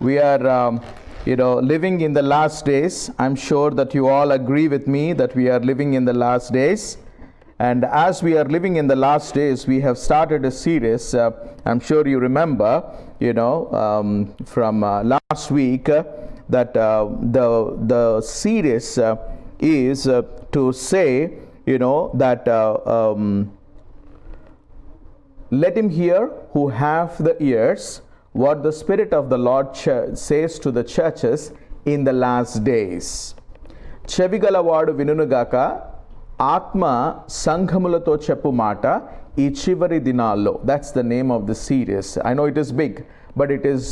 we are living in the last days. I'm sure that you all agree with me that we are living in the last days. And as we are living in the last days, we have started a series. I'm sure you remember, from last week that the series is to say, that let him hear who have the ears what the Spirit of the Lord says to the churches in the last days. చెవిగలవాడు వినుగాక ఆత్మ సంఘములతో చెప్పు మాట ఈ చివరి దినాల్లో. That's the name of the series. I know it is big, but it is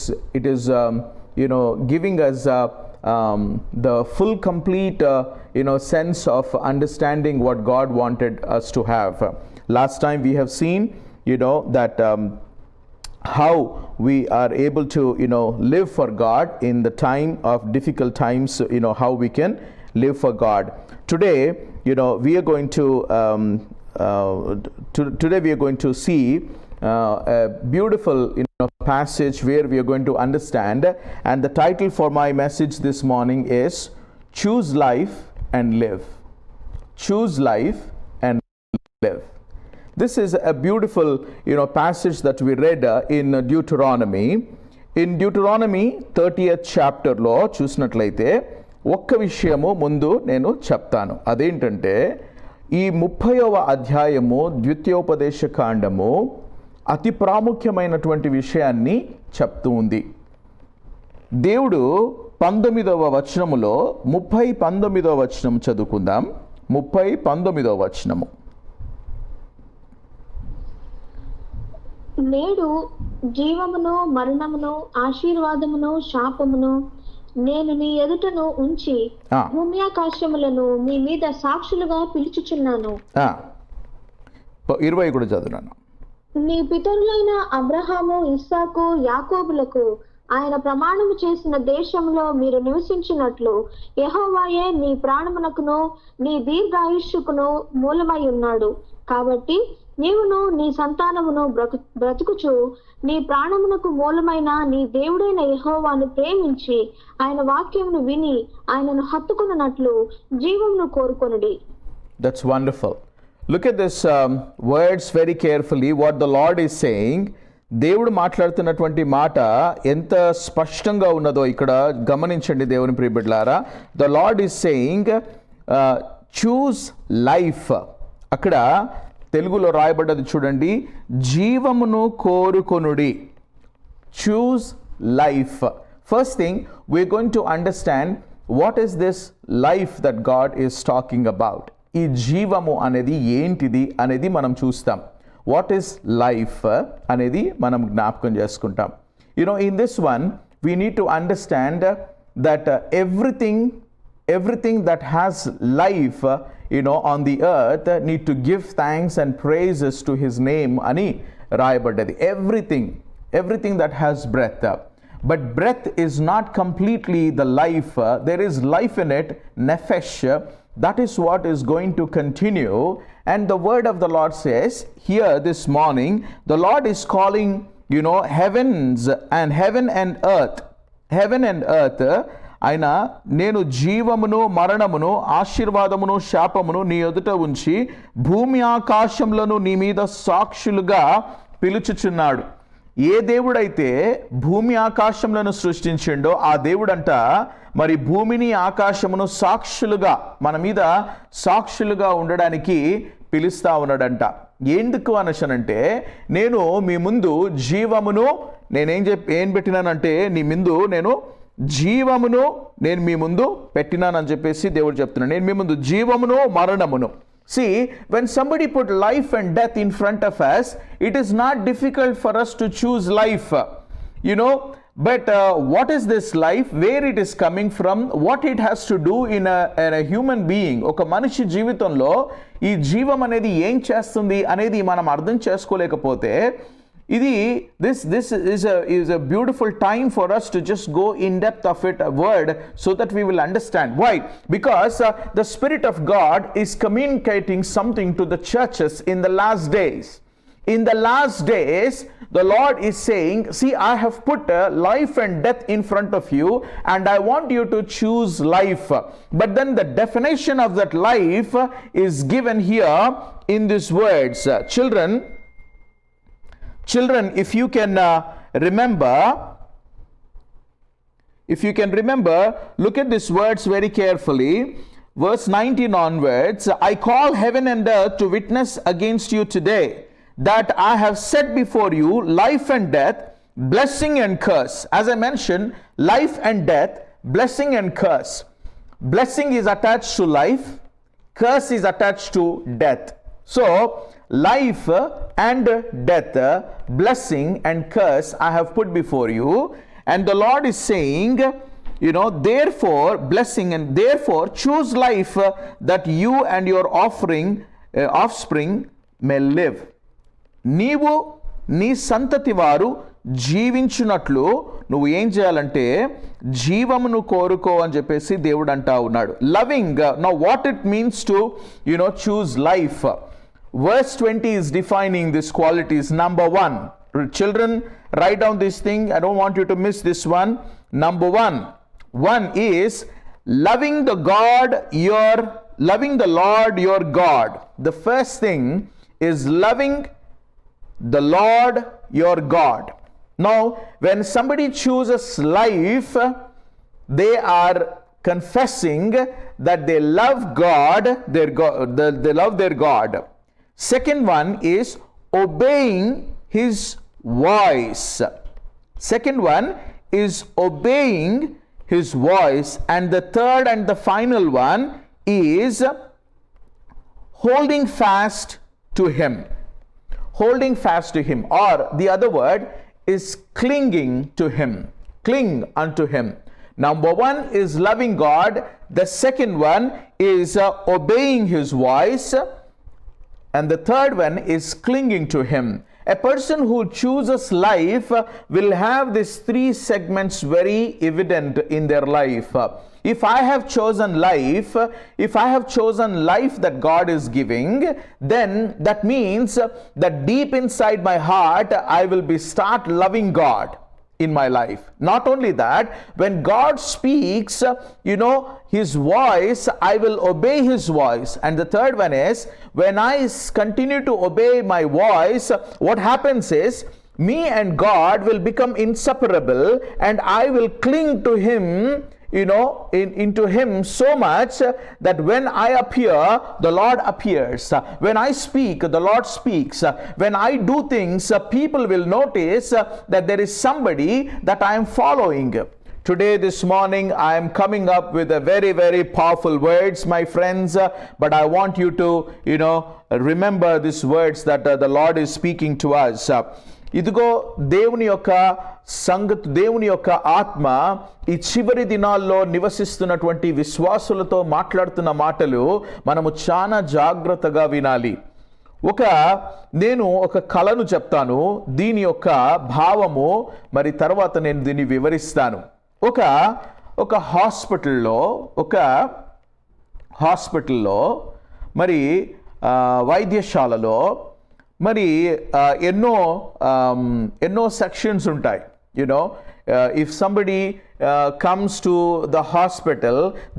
giving us the full complete sense of understanding what God wanted us to have. Last time we have seen that how we are able to live for God in the time of difficult times, how we can live for God. Today we are going to today we are going to see a beautiful passage where we are going to understand, and the title for my message this morning is Choose Life and Live. Choose life and live. This is a beautiful passage that we read in Deuteronomy. In Deuteronomy 30th chapter లో చూసినట్లయితే ఒక్క విషయము ముందు నేను చెప్తాను. అదేంటంటే ఈ 30వ అధ్యాయము ద్వితీయోపదేశ కాండము అతి ప్రాముఖ్యమైనటువంటి విషయాన్ని చెప్తూ ఉంది. దేవుడు 19వ వచనములో 19వ వచనం చదువుకుందాం. 19వ వచనము. నేడు జీవమును మరణమును ఆశీర్వాదమును శాపమును నేను నీ ఎదుటను ఉంచి భూమి ఆకాశములను మీ మీద సాక్షులుగా పిలుచుచున్నాను. 20 కూడా చదువున్నాను. నీ పితరులైన అబ్రహాము ఇస్సాకు యాకోబులకు ఆయన ప్రమాణము చేసిన దేశంలో మీరు నివసించినట్లు యెహోవాయే నీ ప్రాణమునకును నీ దీర్ఘాయుష్కును మూలమై ఉన్నాడు. కాబట్టి నీవును నీ సంతానమును బ్రతుకుచు నీ ప్రాణమునకు మూలమైన నీ దేవుడైన యెహోవాను ప్రేమించి ఆయన వాక్యమును విని ఆయనను హత్తుకున్నట్లు జీవమును కోరుకొనుడి. That's wonderful. Look at this words very carefully. What the Lord is saying. దేవుడు మాట్లాడుతున్నటువంటి మాట ఎంత స్పష్టంగా ఉన్నదో ఇక్కడ గమనించండి దేవుని ప్రియబిడ్డలారా. The Lord is saying choose life. అక్కడ తెలుగులో రాయబడ్డది చూడండి, జీవమును కోరుకొనుడి. Choose life. First thing, we're going to understand what is this life that God is talking about. ఈ జీవము అనేది ఏంటిది అనేది మనం చూస్తాం. What is life అనేది మనం జ్ఞాపకం చేసుకుంటాం. In this one we need to understand that everything that has life on the earth need to give thanks and praises to his name ani రాయబడ్డది. everything that has breath. But breath is not completely the life. There is life in it, nephesh. That is what is going to continue. And the word of the Lord says here this morning, the Lord is calling heaven and earth. ఆయన నేను జీవమును మరణమును ఆశీర్వాదమును శాపమును నీ ఎదుట ఉంచి భూమి ఆకాశములను నీ మీద సాక్షులుగా పిలుచుచున్నాడు. ఏ దేవుడైతే భూమి ఆకాశములను సృష్టించిండో ఆ దేవుడంట మరి భూమిని ఆకాశమును సాక్షులుగా మన మీద సాక్షులుగా ఉండడానికి పిలుస్తా ఉన్నాడంట. ఎందుకు అనసనంటే నేను మీ ముందు జీవమును ఏం పెట్టినానంటే నీ ముందు నేను జీవమును నేను మీ ముందు పెట్టినానని చెప్పేసి దేవుడు చెప్తున్నాడు. నేను మీ ముందు జీవమును మరణమును. See, when somebody put life and death in front of us, it is not difficult for us to choose life, but what is this life, where it is coming from, what it has to do in a human being. ఒక మనిషి జీవితంలో ఈ జీవం అనేది ఏం చేస్తుంది అనేది మనం అర్థం చేసుకోలేకపోతే this is a beautiful time for us to just go in depth of it, a word, so that we will understand. Why? Because the Spirit of God is communicating something to the churches in the last days. In the last days, the Lord is saying, see, I have put life and death in front of you, and I want you to choose life. But then the definition of that life is given here in these words. Children, if you can remember, look at these words very carefully. Verse 19 onwards, I call heaven and earth to witness against you today, that I have set before you life and death, blessing and curse. As I mentioned, life and death, blessing and curse. Blessing is attached to life, curse is attached to death. So, life and death, blessing and curse I have put before you. And the Lord is saying, therefore, blessing and therefore choose life that you and your offspring may live. నీవు నీ సంతతి వారు జీవించున్నట్లు నువ్వు ఏం చేయాలంటే జీవమును కోరుకో అని చెప్పేసి దేవుడు అంటా ఉన్నాడు. Loving, now what it means to choose life. Verse 20 is defining these qualities. Number 1, children, write down this thing. I don't want you to miss this one. Number 1 is loving the Lord your God. The first thing is loving the Lord your God. Now, when somebody chooses life, they are confessing that they love God, they love their God. Second one is obeying his voice. Second one is obeying his voice. And the third and the final one is holding fast to him. Holding fast to him, or the other word is clinging to him. Cling unto him. Number 1 is loving God. The second one is obeying his voice. And the third one is clinging to him. A person who chooses life will have these 3 segments very evident in their life. If I have chosen life, that God is giving, then that means that deep inside my heart, I will start loving God in my life. Not only that, when God speaks, his voice, I will obey his voice. And the third one is, when I continue to obey my voice, what happens is, me and God will become inseparable, and I will cling to him, into him so much that when I appear, the Lord appears. When I speak, the Lord speaks. When I do things, people will notice that there is somebody that I am following. Today, this morning, I am coming up with a very, very powerful words, my friends, but I want you to, remember these words that the Lord is speaking to us. ఇదిగో దేవుని యొక్క ఆత్మ ఈ చివరి దినాల్లో నివసిస్తున్నటువంటి విశ్వాసులతో మాట్లాడుతున్న మాటలు మనము చాలా జాగ్రత్తగా వినాలి. నేను ఒక కళను చెప్తాను, దీని యొక్క భావము మరి తర్వాత నేను దీన్ని వివరిస్తాను. ఒక హాస్పిటల్లో మరి వైద్యశాలలో మరి ఎన్నో సెక్షన్స్ ఉంటాయి. if somebody comes to the hospital,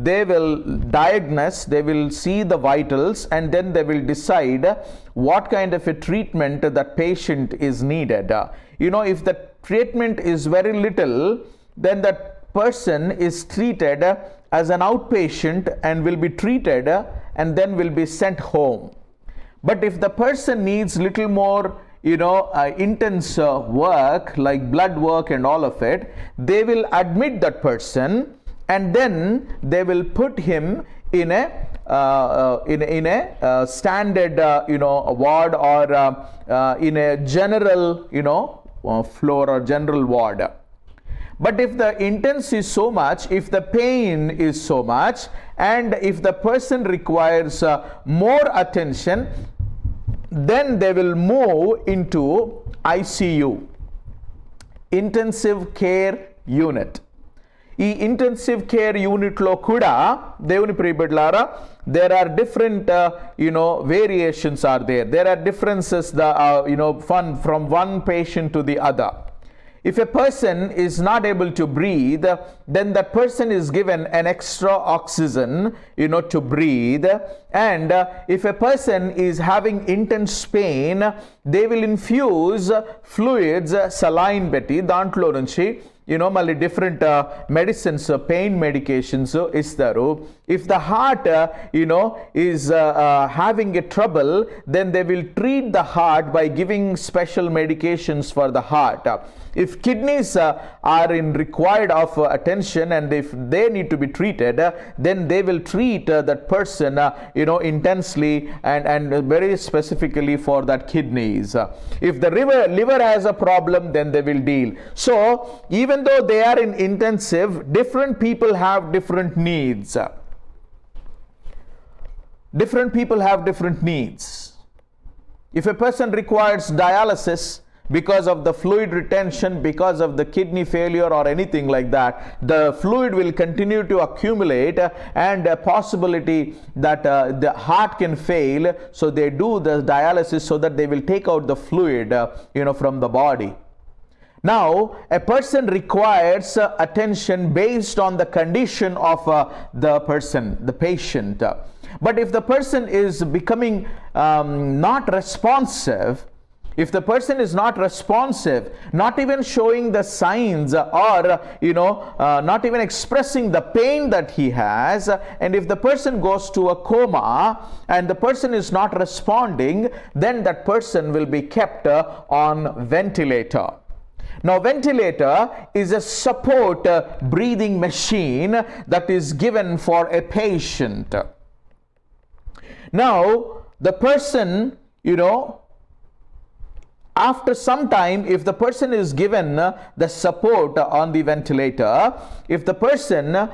they will diagnose, they will see the vitals, and then they will decide what kind of a treatment that patient is needed. If the treatment is very little, then that person is treated as an outpatient and will be treated and then will be sent home. But if the person needs little more intense work like blood work and all of it, they will admit that person, and then they will put him in a standard ward, or in a general floor or general ward. But if the intense is so much, if the pain is so much, and if the person requires more attention, then they will move into ICU, intensive care unit. ఈ intensive care యూనిట్లో కూడా దేవుని ప్రియబిడ్డలారా there are different variations are there are differences from one patient to the other. If a person is not able to breathe, then that person is given an extra oxygen, to breathe. And if a person is having intense pain, they will infuse fluids, saline betti, dantlo nunchi, మళ్ళీ different medicines, pain medications ఇస్తారు. If the heart, is having a trouble, then they will treat the heart by giving special medications for the heart. If kidneys are in required of attention and if they need to be treated, then they will treat that person, intensely and very specifically for that kidneys. If the liver has a problem, then they will deal. So even though they are in intensive, different people have different needs. Different people have different needs. If a person requires dialysis because of the fluid retention, because of the kidney failure or anything like that, the fluid will continue to accumulate and a possibility that the heart can fail. So they do the dialysis so that they will take out the fluid, from the body. Now, a person requires attention based on the condition of the person, the patient. But if the person is becoming not responsive, if the person is not responsive, not even showing the signs or, not even expressing the pain that he has, and if the person goes to a coma and the person is not responding, then that person will be kept on ventilator. Now, ventilator is a support breathing machine that is given for a patient. Now, the person, after some time, if the person is given the support on the ventilator, if the person,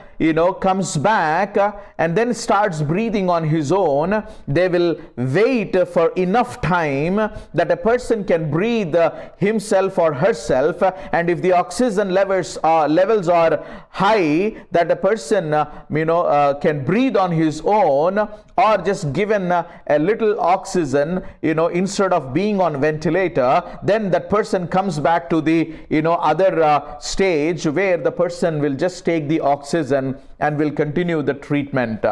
comes back and then starts breathing on his own, they will wait for enough time that a person can breathe himself or herself. And if the oxygen levels are high, that a person, can breathe on his own, or just given a little oxygen, instead of being on ventilator, then that person comes back to the other stage where the person will just take the oxygen and will continue the treatment.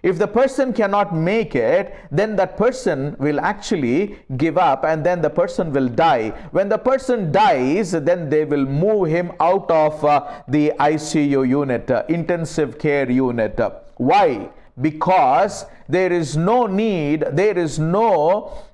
If the person cannot make it, then that person will actually give up and then the person will die. When the person dies, then they will move him out of the ICU unit, intensive care unit. Why? Because there is no need, there is nothing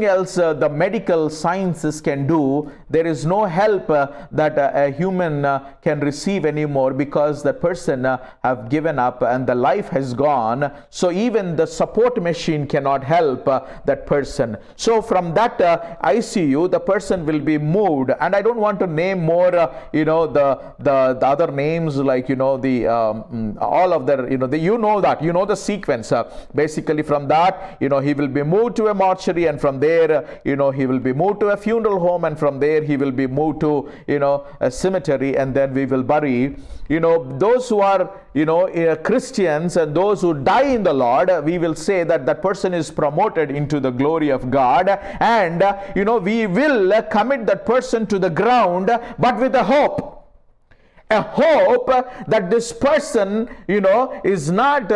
else the medical sciences can do. There is no help that a human can receive anymore, because the person have given up and the life has gone. So even the support machine cannot help that person. So from that ICU, the person will be moved, and I don't want to name more the other names, like all of their that the sequence. Basically from that, he will be moved to a mortuary, and from there, he will be moved to a funeral home, and from there he will be moved to a cemetery, and then we will bury. Those who are Christians and those who die in the Lord, we will say that that person is promoted into the glory of God, and we will commit that person to the ground, but with a hope. A hope that this person, is not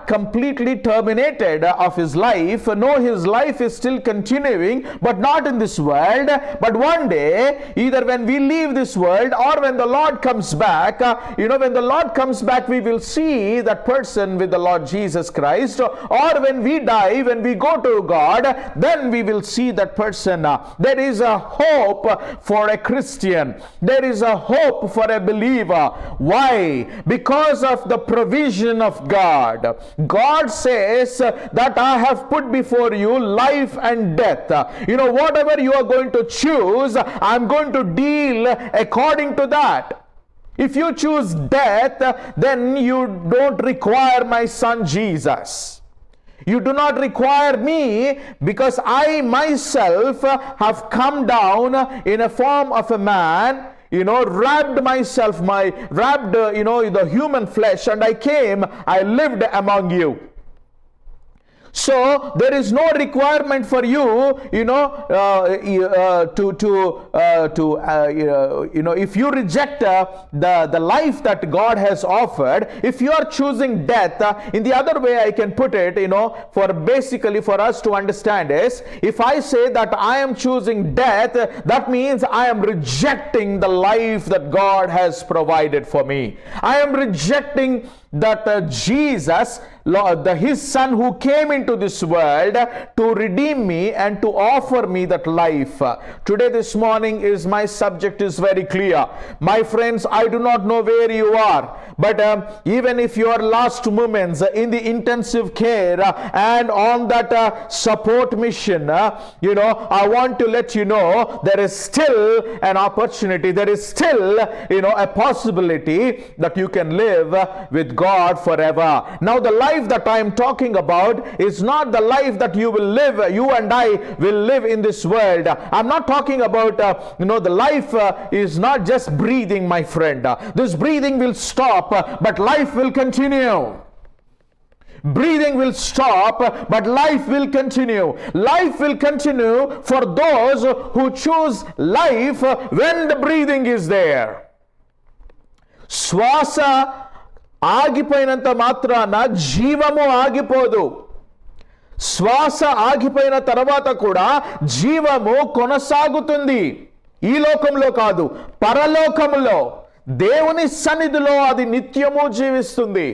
completely terminated of his life. No, his life is still continuing, but not in this world. But one day, either when we leave this world or when the Lord comes back, when the Lord comes back, we will see that person with the Lord Jesus Christ. Or when we die, when we go to God, then we will see that person. There is a hope for a Christian. There is a hope for a believer. Why? Because of the provision of God. God says that I have put before you life and death. Whatever you are going to choose, I'm going to deal according to that. If you choose death, then you don't require my son Jesus. You do not require me, because I myself have come down in a form of a man, wrapped myself, the human flesh, and I came, I lived among you. So there is no requirement for you, if you reject the life that God has offered, if you are choosing death, in the other way I can put it, for us to understand is, if I say that I am choosing death, that means I am rejecting the life that God has provided for me. I am rejecting that Jesus, his son who came into this world to redeem me and to offer me that life. Today, this morning, my subject is very clear. My friends, I do not know where you are, but even if your last moments in the intensive care and on that support mission, I want to let you know there is still an opportunity, there is still a possibility that you can live with God forever. Now the life that I am talking about is not the life that you and I will live in this world. I'm not talking about the life is not just breathing, my friend. This breathing will stop, but life will continue. Breathing will stop, but life will continue. Life will continue for those who choose life when the breathing is there. శ్వాస ఆగిపోయినంత మాత్రాన జీవము ఆగిపోదు. శ్వాస ఆగిపోయిన తర్వాత కూడా జీవము కొనసాగుతుంది. ఈ లోకంలో కాదు, పరలోకములో దేవుని సన్నిధిలో అది నిత్యము జీవిస్తుంది.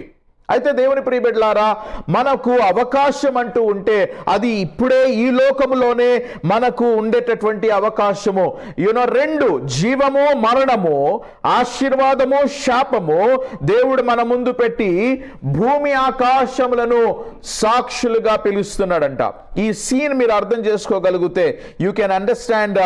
అయితే దేవుని ప్రియబిడ్డలారా, మనకు అవకాశం అంటూ ఉంటే అది ఇప్పుడే ఈ లోకములోనే మనకు ఉండేటటువంటి అవకాశము. రెండు, జీవము మరణము, ఆశీర్వాదము శాపము దేవుడు మన ముందు పెట్టి భూమి ఆకాశములను సాక్షులుగా పిలుస్తున్నాడంట. ఈ సీన్ మీరు అర్థం చేసుకోగలిగితే you can understand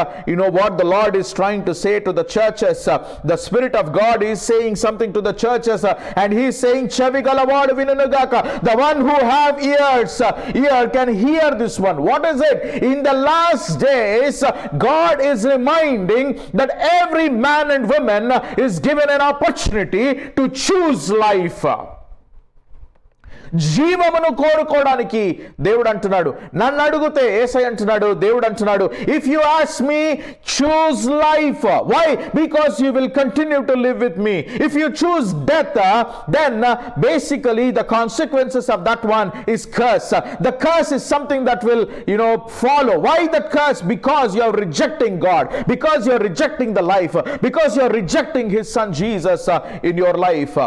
what the Lord is trying to say to the churches. The spirit of God is saying something to the churches, and he is saying చెవిగల వాడు వినుగాక. The one who have ears can hear this one. What is it? In the last days, God is reminding that every man and woman is given an opportunity to choose life. జీవమును కోరుకోవడానికి దేవుడు అంటున్నాడు. నన్ను అడిగితే యేసయ్య అంటున్నాడు, దేవుడు అంటున్నాడు, if you ask me, choose life. Why? Because you will continue to live with me. If you choose death, then basically the consequences of that one is curse. The curse is something that will follow. Why that curse? Because you are rejecting God, because you are rejecting the life, because you are rejecting his son Jesus in your life.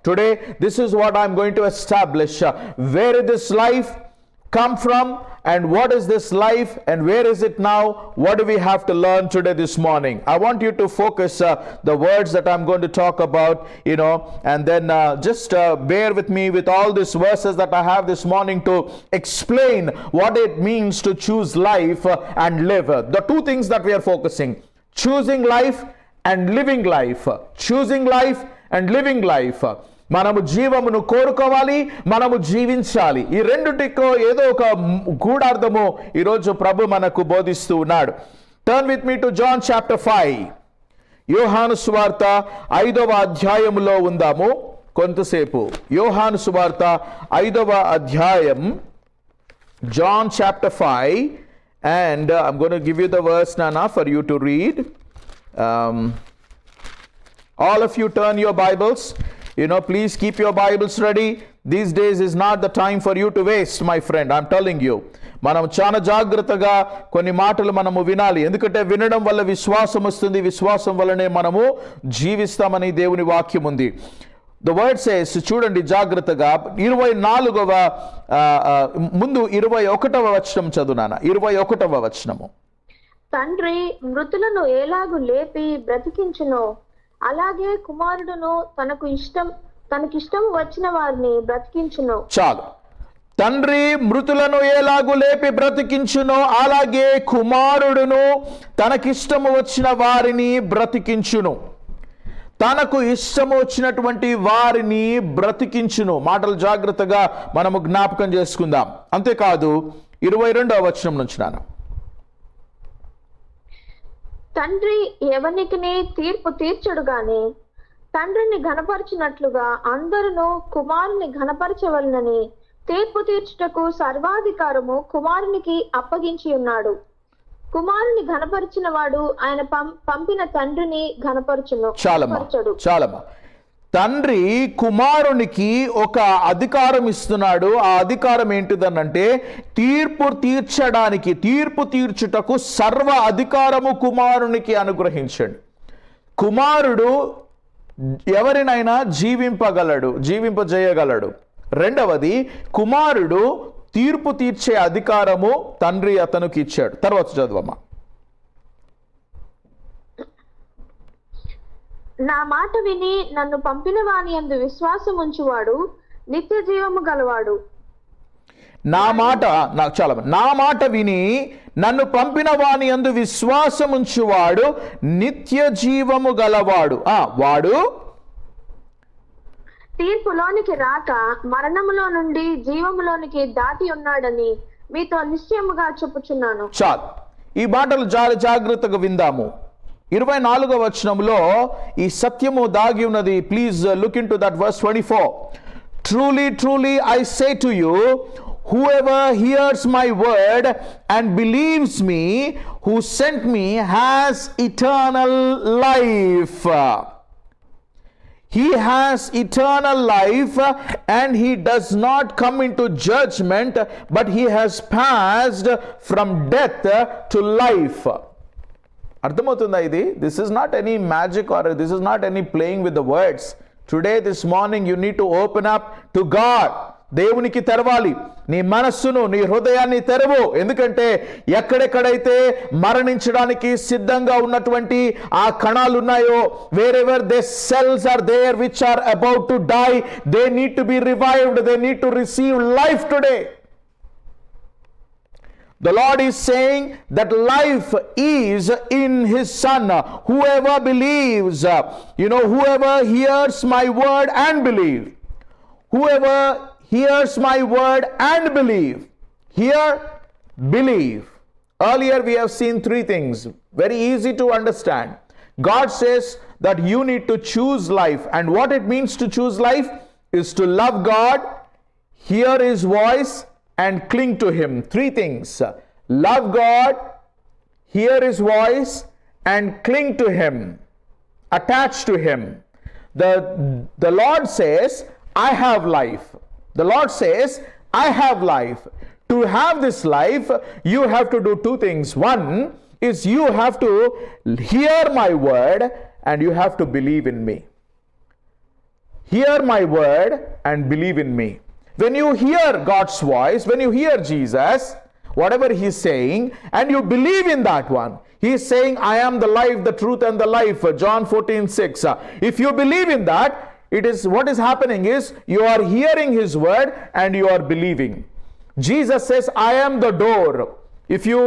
Today this is what I'm going to establish. Where did this life come from, and what is this life, and where is it now? What do we have to learn today, this morning? I want you to focus the words that I'm going to talk about, and then just bear with me with all these verses that I have this morning to explain what it means to choose life and live. The two things that we are focusing: choosing life and living life. Choosing life and living life. మనము జీవమును కోరుకోవాలి, మనము జీవించాలి. ఈ రెండిటికో ఏదో ఒక గూఢార్థము ఈరోజు ప్రభు మనకు బోధిస్తూ ఉన్నాడు. Turn with me to John chapter 5. Yohanu సువార్త 5వ అధ్యాయములో ఉందాము కొంతసేపు. యోహాను సువార్త 5వ అధ్యాయం, John chapter 5, and I'm going to give you the verse, Nana, for you to read. All of you turn your Bibles. Please keep your Bibles ready. These days is not the time for you to waste, my friend. I'm telling you. మనం చాలా జాగ్రత్తగా కొన్ని మాటలు మనము వినాలి. ఎందుకంటే వినడం వల్ల విశ్వాసం వస్తుంది, విశ్వాసం వల్లనే మనము జీవిస్తామని దేవుని వాక్యం ఉంది. The word says, చూడండి జాగ్రత్తగా, 24వ ముందు 21వ వచనం చదువునానా. 21వ వచనము. తండ్రి మృతులను ఎలాగు లేపి బ్రతికించునో, అలాగే కుమారుడును తనకిష్టం వచ్చిన వారిని బ్రతికించును. చాలు. తండ్రి మృతులను ఎలాగు లేపి బ్రతికించునో, అలాగే కుమారుడును తనకిష్టము వచ్చిన వారిని బ్రతికించును. తనకు ఇష్టము వచ్చినటువంటి వారిని బ్రతికించును. మాటలు జాగ్రత్తగా మనము జ్ఞాపకం చేసుకుందాం. అంతేకాదు 22వ వచనం నుంచి నాన్న. తండ్రి ఎవనికిని తీర్పు తీర్చడు గాని తండ్రిని ఘనపరచినట్లుగా అందరూ కుమారుని ఘనపరచవలనని తీర్పు తీర్చుటకు సర్వాధికారము కుమారునికి అప్పగించి ఉన్నాడు. కుమారుని ఘనపరిచిన వాడు ఆయన పంపిన తండ్రిని ఘనపరచును. చాలమ్మా. తండ్రి కుమారునికి ఒక అధికారం ఇస్తున్నాడు. ఆ అధికారం ఏంటిదనంటే తీర్పు తీర్చుటకు సర్వ అధికారము కుమారునికి అనుగ్రహించండి. కుమారుడు ఎవరినైనా జీవింపజేయగలడు. రెండవది, కుమారుడు తీర్పు తీర్చే అధికారము తండ్రి అతనికి ఇచ్చాడు. తర్వాత చదవమ్మా. నా మాట విని నన్ను పంపిన వాని యందు విశ్వాసం ఉంచువాడు నిత్య జీవము గలవాడు. నా మాట విని నన్ను పంపిన వాని యందు విశ్వాసం ఉంచువాడు నిత్య జీవము గలవాడు. వాడు తీర్పులోనికి రాక మరణములో నుండి జీవములోనికి దాటి ఉన్నాడని మీతో నిశ్చయముగా చెప్పుచున్నాను. చాలు, ఈ మాటలు జాగ్రత్తగా విందాము. 24వ వచనంలో ఈ సత్యము దాగి ఉన్నది. Please look into that verse 24. Truly, truly, I say to you, whoever hears my word and believes me who sent me has eternal life. He has eternal life and he does not come into judgment, but he has passed from death to life. అర్థమవుతుందా ఇది? This is not any magic or this is not any playing with the words. Today, this morning, you need to open up to God. దేవునికి తెరవాలి. నీ మనస్సును, నీ హృదయాన్ని తెరవు. ఎందుకంటే ఎక్కడెక్కడైతే మరణించడానికి సిద్ధంగా ఉన్నటువంటి ఆ కణాలు ఉన్నాయో, wherever the cells are there which are about to die, they need to be revived. They need to receive life today. The Lord is saying that life is in His Son. Whoever believes, whoever hears my word and believe. Whoever hears my word and believe. Hear, believe. Earlier we have seen three things. Very easy to understand. God says that you need to choose life. And what it means to choose life is to love God, hear His voice, and cling to Him. Three things. Love God, hear His voice, and cling to Him. Attach to Him. The Lord says, I have life. The Lord says, I have life. To have this life, you have to do two things. One is you have to hear my word and you have to believe in me. Hear my word and believe in me. When you hear God's voice, when you hear Jesus, whatever He's saying, and you believe in that one, He's saying, I am the life, the truth, and the life. John 14:6. If you believe in that, what is happening is you are hearing His word and you are believing. Jesus says, I am the door. If you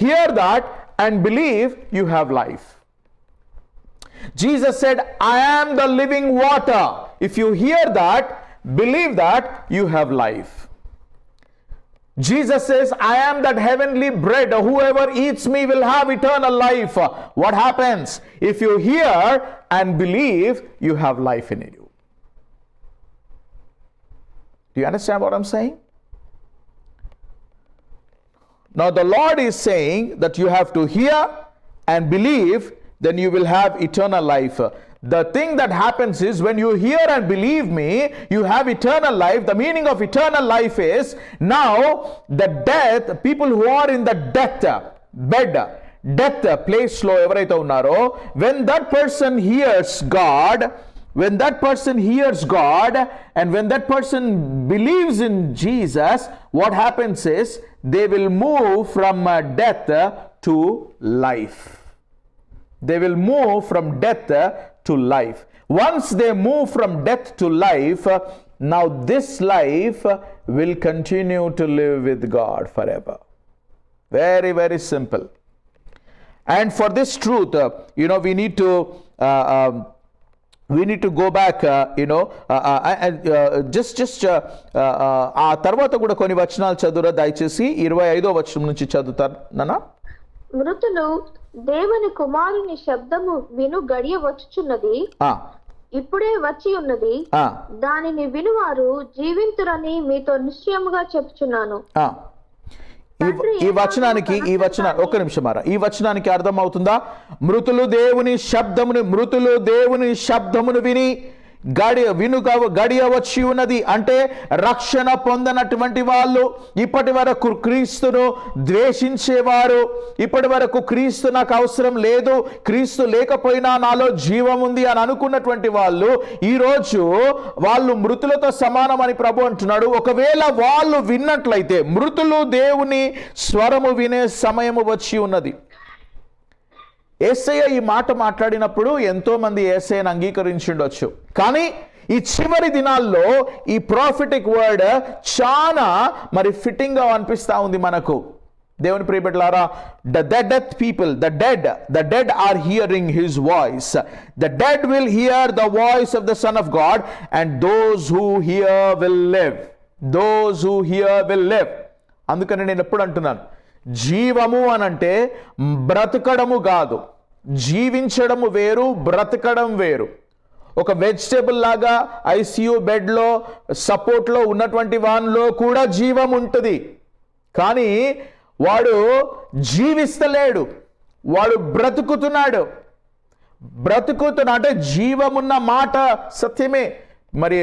hear that and believe, you have life. Jesus said, I am the living water. If you hear that, believe that, you have life. Jesus says, I am that heavenly bread. Whoever eats me will have eternal life. What happens? If you hear and believe, you have life in you. Do you understand what I'm saying? Now the Lord is saying that you have to hear and believe, then you will have eternal life. The thing that happens is when you hear and believe me, you have eternal life. The meaning of eternal life is now the death, people who are in the death place lo evaraithe unnaro, when that person hears God, and when that person believes in Jesus, what happens is they will move from death to life. They will move from death to life. Once they move from death to life, now this life will continue to live with God forever. Very, very simple. And for this truth, we need to go back, ఆ తర్వాత కూడా కొన్ని వచనాలు చదువురా దయచేసి. 25వ వచనం నుంచి చదువుతారు నాన్న. మృతులు దేవుని కుమారుని శబ్దము విను గడియ వచ్చుచున్నది, ఇప్పుడే వచ్చి ఉన్నది, దానిని వినువారు జీవింతురని మీతో నిశ్చయముగా చెప్పుచున్నాను. ఈ వచనానికి ఒక్క నిమిషం ఈ వచనానికి అర్థం అవుతుందా? మృతులు దేవుని శబ్దమును విని గడియ వచ్చి ఉన్నది అంటే రక్షణ పొందనటువంటి వాళ్ళు, ఇప్పటి వరకు క్రీస్తును ద్వేషించేవారు, ఇప్పటి వరకు క్రీస్తు నాకు అవసరం లేదు, క్రీస్తు లేకపోయినా నాలో జీవం ఉంది అని అనుకున్నటువంటి వాళ్ళు ఈరోజు వాళ్ళు మృతులతో సమానమని ప్రభు అంటున్నాడు. ఒకవేళ వాళ్ళు విన్నట్లయితే మృతులు దేవుని స్వరము వినే సమయము వచ్చి ఉన్నది. యేసయ్య ఈ మాట మాట్లాడినప్పుడు ఎంతో మంది యేసయ్యను అంగీకరించుండొచ్చు, కానీ ఈ చివరి దినాల్లో ఈ ప్రాఫిటిక్ వర్డ్ చాలా ఫిట్టింగ్ గా అనిపిస్తా ఉంది మనకు. దేవుని ప్రియబిడ్డలారా, the dead are hearing his voice. The dead will hear the voice of the Son of God, and those who hear will live. అందుకని నేను ఎప్పుడు అంటున్నాను, జీవము అనంటే బ్రతకడము కాదు, జీవించడము వేరు, బ్రతకడం వేరు. ఒక వెజిటేబుల్ లాగా ఐసీయూ బెడ్లో సపోర్ట్లో ఉన్నటువంటి వానిలో కూడా జీవం ఉంటుంది, కానీ వాడు జీవిస్తలేడు, వాడు బ్రతుకుతున్నాడు. అంటే జీవమున్న మాట సత్యమే. మరి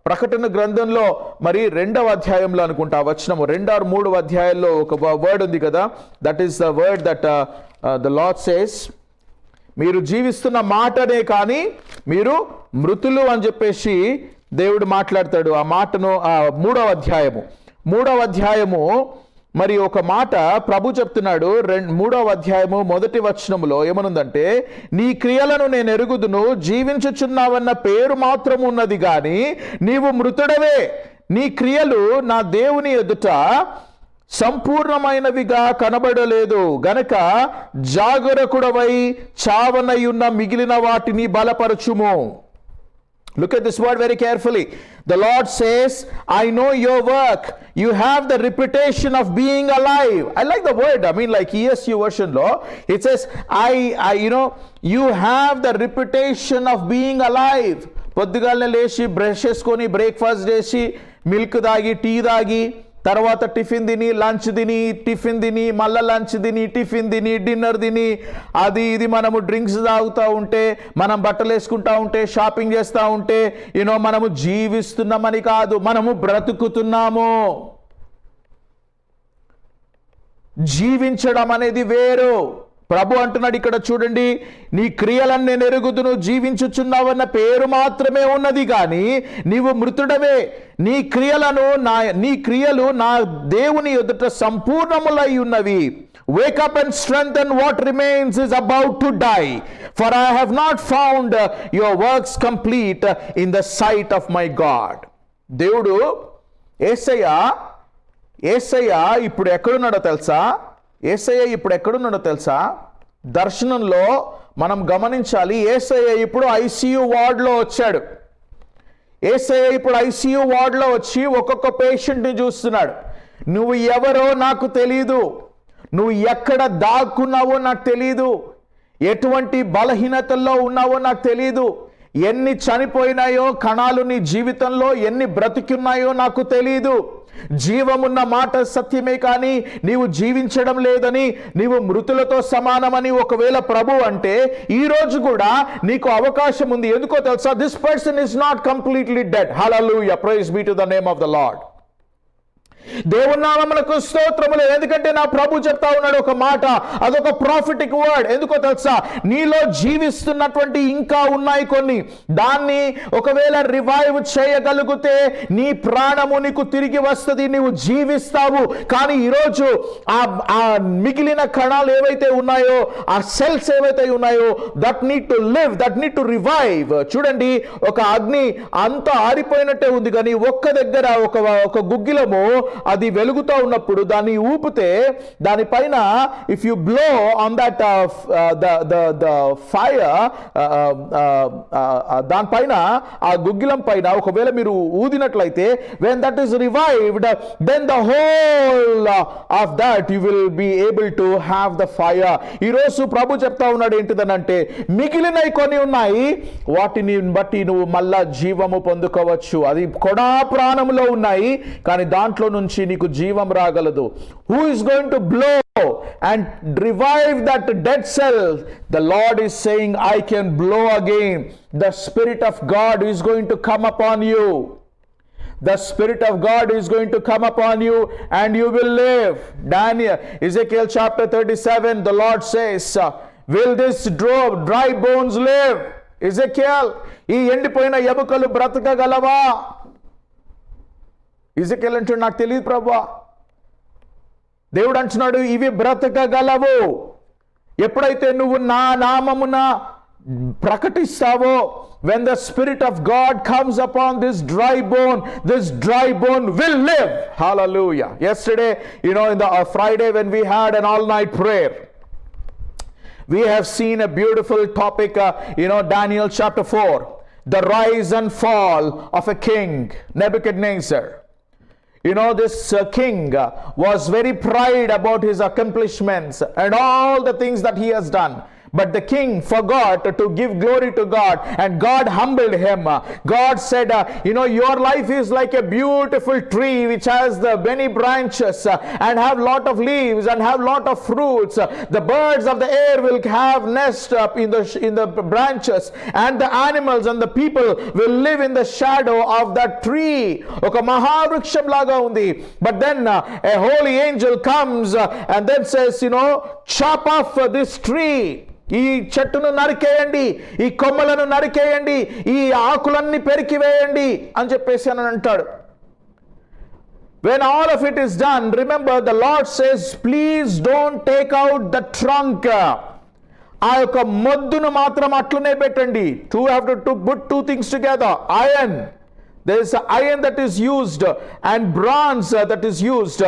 ప్రకటన గ్రంథంలో 2వ అధ్యాయంలో అనుకుంటా వచనము 2 or 3 అధ్యాయాల్లో ఒక వర్డ్ ఉంది కదా, that is the word that the lord says, మీరు జీవిస్తున్న మాటనే కానీ మీరు మృతులు అని చెప్పేసి దేవుడు మాట్లాడతాడు. ఆ మాటను 3వ అధ్యాయము ఒక మాట ప్రభు చెప్తున్నాడు. 3వ అధ్యాయము 1వ వచనములో ఏమనుందంటే, నీ క్రియలను నేను ఎరుగుదును, జీవించుచున్నావన్న పేరు మాత్రం ఉన్నది గాని నీవు మృతుడవే, నీ క్రియలు నా దేవుని ఎదుట సంపూర్ణమైనవిగా కనబడలేదు గనక జాగరకుడవై చావనయున్న మిగిలిన వాటిని బలపరచుము. Look at this word very carefully. The Lord says, I know your work. You have the reputation of being alive. I like the word. Like ESU version law. It says, you have the reputation of being alive. పొద్దుగాలనే లేచి brush చేసుకొని breakfast చేసి milk తాగి tea తాగి తర్వాత tiffin తిని lunch తిని tiffin తిని మళ్ళీ లంచ్ తిని టిఫిన్ తిని డిన్నర్ తిని అది ఇది మనము డ్రింక్స్ తాగుతూ ఉంటే, మనం బట్టలు వేసుకుంటా ఉంటే, షాపింగ్ చేస్తూ ఉంటే మనము జీవిస్తున్నామని కాదు, మనము బ్రతుకుతున్నాము. జీవించడం అనేది వేరు. ప్రభు అంటున్నాడు ఇక్కడ చూడండి, నీ క్రియలను నేను ఎరుగుదును, జీవించుచున్నావన్న పేరు మాత్రమే ఉన్నది కానీ నీవు మృతుడవే. నీ క్రియలు నా దేవుని ఎదుట సంపూర్ణములై ఉన్నవి. Wake up and strengthen what remains is about to die, for I have not found your works complete in the sight of my God. దేవుడు యేసయ్య ఇప్పుడు ఎక్కడున్నాడో తెలుసా? దర్శనంలో మనం గమనించాలి. యేసయ్య ఇప్పుడు ఐసీయూ వార్డులో వచ్చాడు. వచ్చి ఒక్కొక్క పేషెంట్ని చూస్తున్నాడు. నువ్వు ఎవరో నాకు తెలీదు, నువ్వు ఎక్కడ దాక్కున్నావో నాకు తెలీదు, ఎటువంటి బలహీనతల్లో ఉన్నావో నాకు తెలీదు, ఎన్ని చనిపోయినాయో కణాలు నీ జీవితంలో, ఎన్ని బ్రతికున్నాయో నాకు తెలీదు. జీవమున్న మాట సత్యమే కానీ నీవు జీవించడం లేదని, నీవు మృతులతో సమానమని ఒకవేళ ప్రభు అంటే ఈ రోజు కూడా నీకు అవకాశం ఉంది. ఎందుకో తెలుసా? This person is not completely dead. Hallelujah, praise be to the name of the Lord. దేవుని నామమునకు స్తోత్రములు. ఎందుకంటే నా ప్రభు చెప్తా ఉన్నాడు ఒక మాట, అదొక ప్రాఫిటిక్ వర్డ్. ఎందుకో తెలుసా? నీలో జీవిస్తున్నటువంటి ఇంకా ఉన్నాయి కొన్ని, దాన్ని ఒకవేళ రివైవ్ చేయగలిగితే నీ ప్రాణము నీకు తిరిగి వస్తుంది, నీవు జీవిస్తావు. కానీ ఈరోజు ఆ మిగిలిన కణాలు ఏవైతే ఉన్నాయో, ఆ సెల్స్ ఏవైతే ఉన్నాయో, that need to live, that need to revive. చూడండి, ఒక అగ్ని అంతా ఆరిపోయినట్టే ఉంది కానీ ఒక్క దగ్గర ఒక గుగ్గిలము అది వెలుగుతూ ఉన్నప్పుడు దాన్ని ఊపితే దానిపైన if you blow on that the fire, దానిపైన ఆ గుగ్గిలం పైన ఒకవేళ మీరు ఊదినట్లయితే when that is revived, then the whole of that you will be able to have the fire. ఈరోజు ప్రభు చెప్తా ఉన్నాడు ఏంటిదనంటే మిగిలినవి కొన్ని ఉన్నాయి, వాటిని బట్టి నువ్వు మళ్ళా జీవము పొందుకోవచ్చు. అది కొడా ప్రాణములో ఉన్నాయి కానీ దాంట్లో నుంచి నీకు జీవం రాగలదు. Who is going to blow and revive that dead cell? The Lord is saying, I can blow again. The Spirit of God is going to come upon you. The Spirit of God is going to come upon you and you will live. Daniel, Ezekiel chapter 37, the Lord says, will this dry bones live? Ezekiel, ఈ ఎండిపోయిన ఎముకలు బ్రతకగలవా? Ezekiel అంటాడు, నాకు తెలియదు ప్రభువా. దేవుడు అంటున్నాడు, ఇవి బ్రతకగలవు ఎప్పుడైతే నువ్వు నా నామమున ప్రకటిస్తావో. When the Spirit of God comes upon this dry bone will live. Hallelujah. Yesterday, in the Friday when we had an all-night prayer, we have seen a beautiful topic, Daniel chapter 4, the rise and fall of a king, Nebuchadnezzar. This king was very proud about his accomplishments and all the things that he has done. But the king forgot to give glory to God, and God humbled him. God said, your life is like a beautiful tree which has the many branches and have lot of leaves and have lot of fruits. The birds of the air will have nest up in the branches, and the animals and the people will live in the shadow of that tree. Oka mahavriksham laga undi. But then a holy angel comes and then says, chop off this tree. ఈ చెట్టును నరికేయండి, ఈ కొమ్మలను నరికేయండి, ఈ ఆకులన్నీ పెరికివేయండి అని చెప్పేసి అని అంటాడు. When all of it is done, remember the Lord says, please don't take out the trunk. ఆ యొక్క మొద్దును మాత్రం అట్లనే పెట్టండి. have to put two things together. Iron, there is iron that is used and bronze that is used.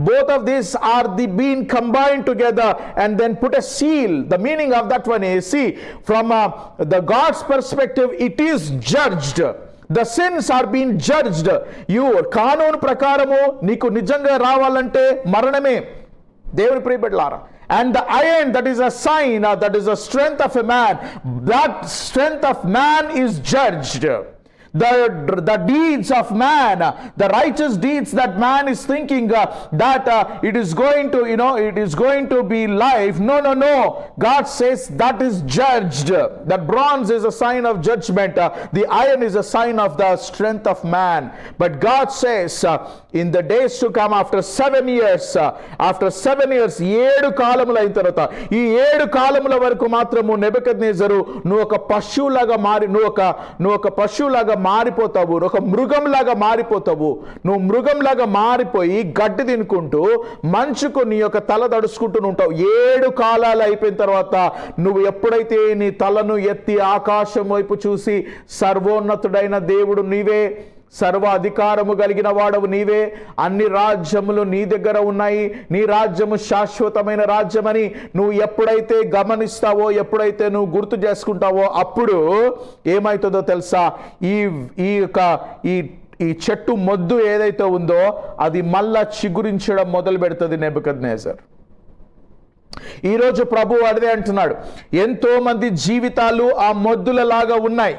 Both of these are being combined together and then put a seal. The meaning of that one is, see, from the God's perspective, it is judged. The sins are being judged. కానూను ప్రకారము నీకు నిజంగా రావాలంటే మరణమే. దేవుని ప్రియబిడ్డలారా, and the iron that is a sign, that is a strength of a man, that strength of man is judged. The deeds of man, the righteous deeds that man is thinking that it is going to be life. No. God says that is judged. That bronze is a sign of judgment. The iron is a sign of the strength of man. But God says in the days to come, after 7 years, 7 కాలముల అయిన తర్వాత, ఈ 7 కాలముల వరకు మాత్రము నెబుకద్నెజరు నువ్వు ఒక పశువులాగా మారిపోతావు, ఒక మృగంలాగా మారిపోతావు. నువ్వు మృగంలాగా మారిపోయి గడ్డి తినుకుంటూ మంచుకు నీ యొక్క తల దడుచుకుంటూ ఉంటావు. 7 కాలాలు అయిపోయిన తర్వాత నువ్వు ఎప్పుడైతే నీ తలను ఎత్తి ఆకాశం వైపు చూసి, సర్వోన్నతుడైన దేవుడు నీవే, సర్వ అధికారము కలిగిన వాడవు నీవే, అన్ని రాజ్యములు నీ దగ్గర ఉన్నాయి, నీ రాజ్యము శాశ్వతమైన రాజ్యమని నువ్వు ఎప్పుడైతే గమనిస్తావో, ఎప్పుడైతే నువ్వు గుర్తు చేసుకుంటావో, అప్పుడు ఏమవుతుందో తెలుసా? ఈ చెట్టు మొద్దు ఏదైతే ఉందో అది మళ్ళా చిగురించడం మొదలు పెడుతుంది నెబుకద్నెజర్. ఈరోజు ప్రభు అదే అంటున్నాడు, ఎంతో మంది జీవితాలు ఆ మొద్దులలాగా ఉన్నాయి,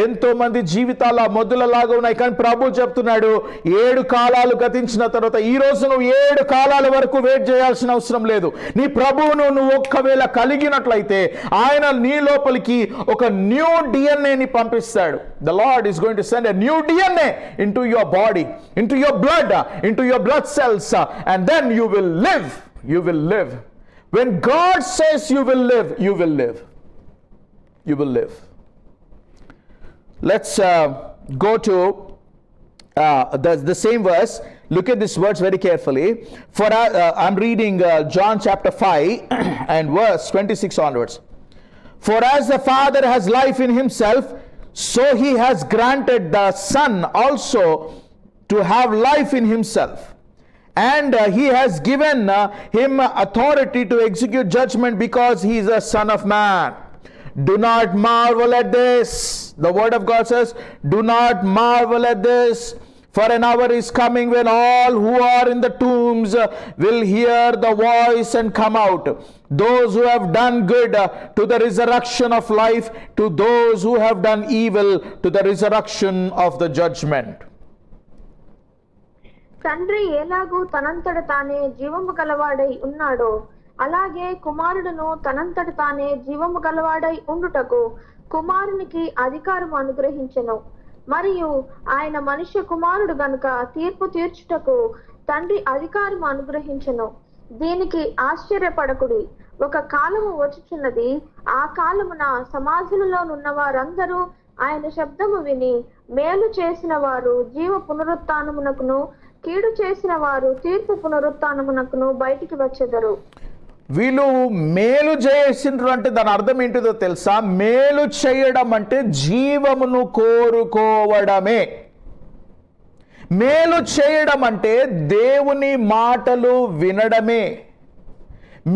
ఎంతో మంది జీవితాలు ఆ మొద్దులలాగా ఉన్నాయి. కానీ ప్రభు చెప్తున్నాడు, 7 కాలాలు గతించిన తర్వాత, ఈ రోజు నువ్వు 7 కాలాల వరకు వెయిట్ చేయాల్సిన అవసరం లేదు. నీ ప్రభువును నువ్వు ఒక్కవేళ కలిగినట్లయితే ఆయన నీ లోపలికి ఒక న్యూ డిఎన్ఏని పంపిస్తాడు. The Lord is going to send a new DNA into your body, into your blood, into your blood cells, and then you will live. You will live. When God says you will live, you will live. You will live. Let's go to the same verse. Look at this verse very carefully. For I'm reading John chapter 5 and verse 26 onwards. For as the Father has life in himself, so he has granted the Son also to have life in himself. And he has given him authority to execute judgment because he is a son of man. Do not marvel at this. The word of God says, do not marvel at this. For an hour is coming when all who are in the tombs will hear the voice and come out. Those who have done good to the resurrection of life, to those who have done evil to the resurrection of the judgment. తండ్రి ఎలాగూ తనంతట తానే జీవము గలవాడై ఉన్నాడో అలాగే కుమారుడును తనంతట తానే జీవము గలవాడై ఉండుటకు కుమారునికి అధికారం అనుగ్రహించెను. మరియు ఆయన మనుష్య కుమారుడు గనుక తీర్పు తీర్చుటకు తండ్రి అధికారం అనుగ్రహించెను. దీనికి ఆశ్చర్యపడకుడి. ఒక కాలము వచ్చుచున్నది, ఆ కాలమున సమాధులలోనున్న వారందరూ ఆయన శబ్దము విని మేలు చేసిన వారు జీవ పునరుత్థానమునకును, కీడు చేసిన వారు తీర్పు పునరుత్థానమునకును బయటికి వచ్చెదరు. వీళ్ళు మేలు చేసిండ్రు అంటే దాని అర్థం ఏంటిదో తెలుసా? మేలు చేయడం అంటే జీవమును కోరుకోవడమే. మేలు చేయడం అంటే దేవుని మాటలు వినడమే.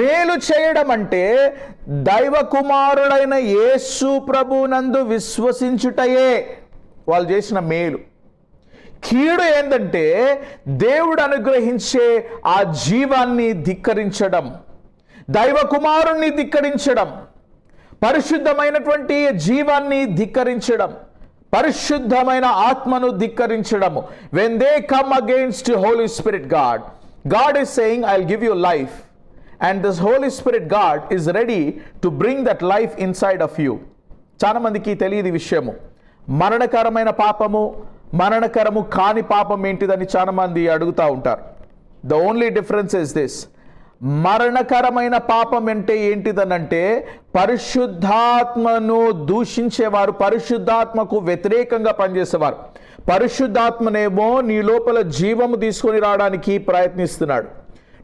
మేలు చేయడం అంటే దైవ కుమారుడైన యేసు ప్రభునందు విశ్వసించుటయే వాళ్ళు చేసిన మేలు. కీడు ఏంటంటే దేవుడు అనుగ్రహించే ఆ జీవాన్ని ధిక్కరించడం, దైవ కుమారుణ్ణి ధిక్కరించడం, పరిశుద్ధమైనటువంటి జీవాన్ని ధిక్కరించడం, పరిశుద్ధమైన ఆత్మను ధిక్కరించడము. when they come against Holy Spirit God is saying, I'll give you life, and this Holy Spirit God is ready to bring that life inside of you. చాలా మందికి తెలియదు ఈ విషయము. మరణకరమైన పాపము, మరణకరము కాని పాపం ఏంటిదని చాలా మంది అడుగుతూ ఉంటారు. The only difference is this. మరణకరమైన పాపం అంటే ఏంటిదనంటే పరిశుద్ధాత్మను దూషించేవారు, పరిశుద్ధాత్మకు వ్యతిరేకంగా పనిచేసేవారు. పరిశుద్ధాత్మనేమో నీ లోపల జీవము తీసుకొని రావడానికి ప్రయత్నిస్తున్నాడు.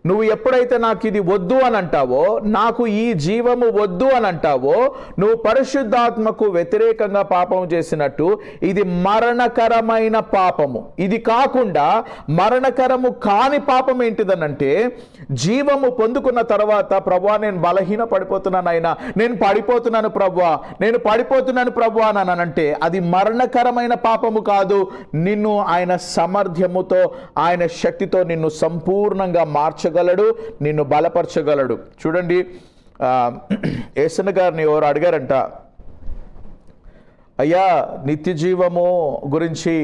నువ్వు ఎప్పుడైతే నాకు ఇది వద్దు అని అంటావో, నాకు ఈ జీవము వద్దు అని అంటావో, నువ్వు పరిశుద్ధాత్మకు వ్యతిరేకంగా పాపం చేసినట్టు. ఇది మరణకరమైన పాపము. ఇది కాకుండా మరణకరము కాని పాపం ఏంటిదనంటే జీవము పొందుకున్న తర్వాత, ప్రభువా నేను బలహీన పడిపోతున్నాను, అయినా నేను పడిపోతున్నాను ప్రభువా, నేను పడిపోతున్నాను ప్రభువా అని అంటే అది మరణకరమైన పాపము కాదు. నిన్ను ఆయన సమర్థ్యముతో, ఆయన శక్తితో నిన్ను సంపూర్ణంగా మార్చగలడు, నిన్ను బలపరచగలడు. చూడండి, యేసన్న గారిని ఎవరు అడిగారంట, అయ్యా నిత్య జీవము గురించి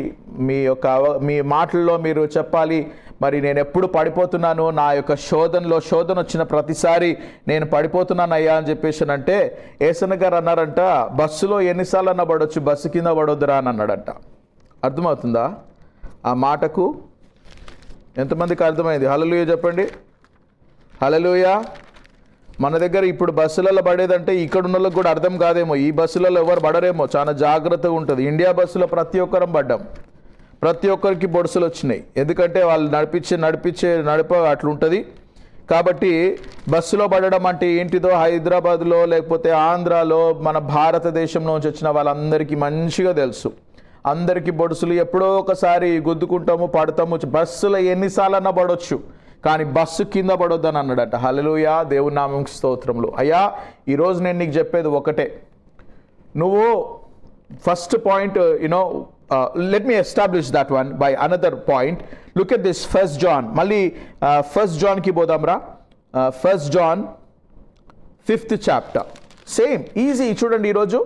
మీ మాటల్లో మీరు చెప్పాలి. మరి నేను ఎప్పుడు పడిపోతున్నాను, నా యొక్క శోధన వచ్చిన ప్రతిసారి నేను పడిపోతున్నాను అయ్యా అని చెప్పేసి అంటే యేసన్న గారు అన్నారంట, బస్సులో ఎన్నిసార్లు అన్న పడవచ్చు, బస్సు కింద పడొద్దురా అని అన్నాడంట. అర్థమవుతుందా ఆ మాటకు? ఎంతమందికి అర్థమైంది? హల్లెలూయా చెప్పండి. హల్లెలూయా. మన దగ్గర ఇప్పుడు బస్సులలో పడేదంటే ఇక్కడ ఉన్న వాళ్ళకి కూడా అర్థం కాదేమో. ఈ బస్సులలో ఎవరు పడరేమో, చాలా జాగ్రత్తగా ఉంటుంది. ఇండియా బస్సులో ప్రతి ఒక్కరం పడ్డాం, ప్రతి ఒక్కరికి బొడుసులు వచ్చినాయి. ఎందుకంటే వాళ్ళు నడిప అట్లుంటుంది. కాబట్టి బస్సులో పడడం అంటే ఏంటిదో హైదరాబాద్లో లేకపోతే ఆంధ్రాలో మన భారతదేశంలోంచి వచ్చిన వాళ్ళందరికీ మంచిగా తెలుసు. అందరికీ బొడుసులు ఎప్పుడో ఒకసారి గుద్దుకుంటాము, పడతాము. బస్సులో ఎన్నిసార్లన్నా పడవచ్చు, కానీ బస్సు కింద పడొద్దని అన్నాడట. హల్లెలూయా, దేవుని నామముకు స్తోత్రములు. అయ్యా ఈరోజు నేను నీకు చెప్పేది ఒకటే. నువ్వు first point, let me establish that one by another point. Look at this, 1 John. మళ్ళీ 1 John కి పోదాంరా. 1 John 5th chapter. Same easy. చూడండి, ఈరోజు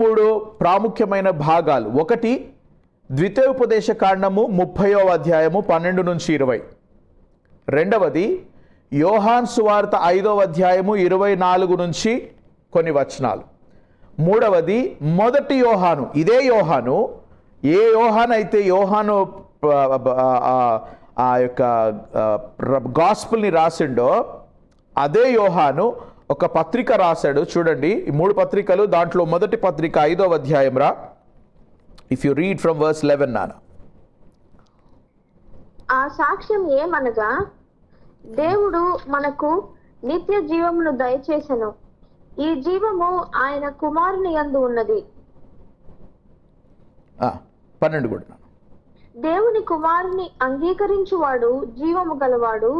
మూడు ప్రాముఖ్యమైన భాగాలు. ఒకటి ద్వితీయోపదేశ కాండము 30వ అధ్యాయము 12 నుంచి 20. రెండవది యోహాను సువార్త 5వ అధ్యాయము 24 నుంచి కొన్ని వచనాలు. మూడవది మొదటి యోహాను. ఇదే యోహాను, ఏ యోహాను అయితే యోహాను ఆ యొక్క గాస్పుల్ని రాసిండో అదే యోహాను ఒక పత్రిక రాశాడు. చూడండి, ఈ 3 పత్రికలు. దాంట్లో మొదటి పత్రిక 5వ అధ్యాయం రా. If you read from verse 11 నాన్న. ఆ సాక్ష్యం ఏమనగా, దేవుడు మనకు నిత్య జీవమును దయచేసెను. ఈ జీవము ఆయన కుమారుని యందు ఉన్నది. 12 కూడా. దేవుని కుమారుని అంగీకరించువాడు జీవము గలవాడు,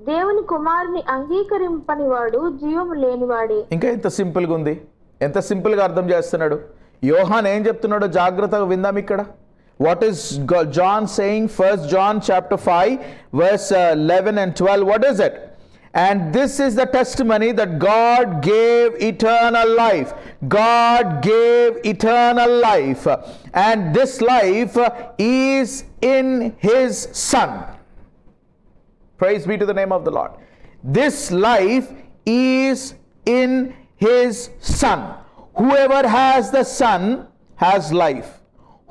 దేవుని కుమారుని అంగీకరింపనివాడు జీవము లేనివాడే. ఇంకా ఎంత సింపుల్గా ఉంది, ఎంత సింపుల్గా అర్థం చేస్తున్నాడు. యోహాన్ ఏం చెప్తున్నాడో జాగ్రత్తగా విందాం ఇక్కడ. What is John saying? 1 John chapter 5 verse 11 and 12. What is it? And this is the testimony that God gave eternal life. God gave eternal life. And this life is in His Son. Praise be to the name of the Lord. This life is in His Son. Whoever has the Son has life.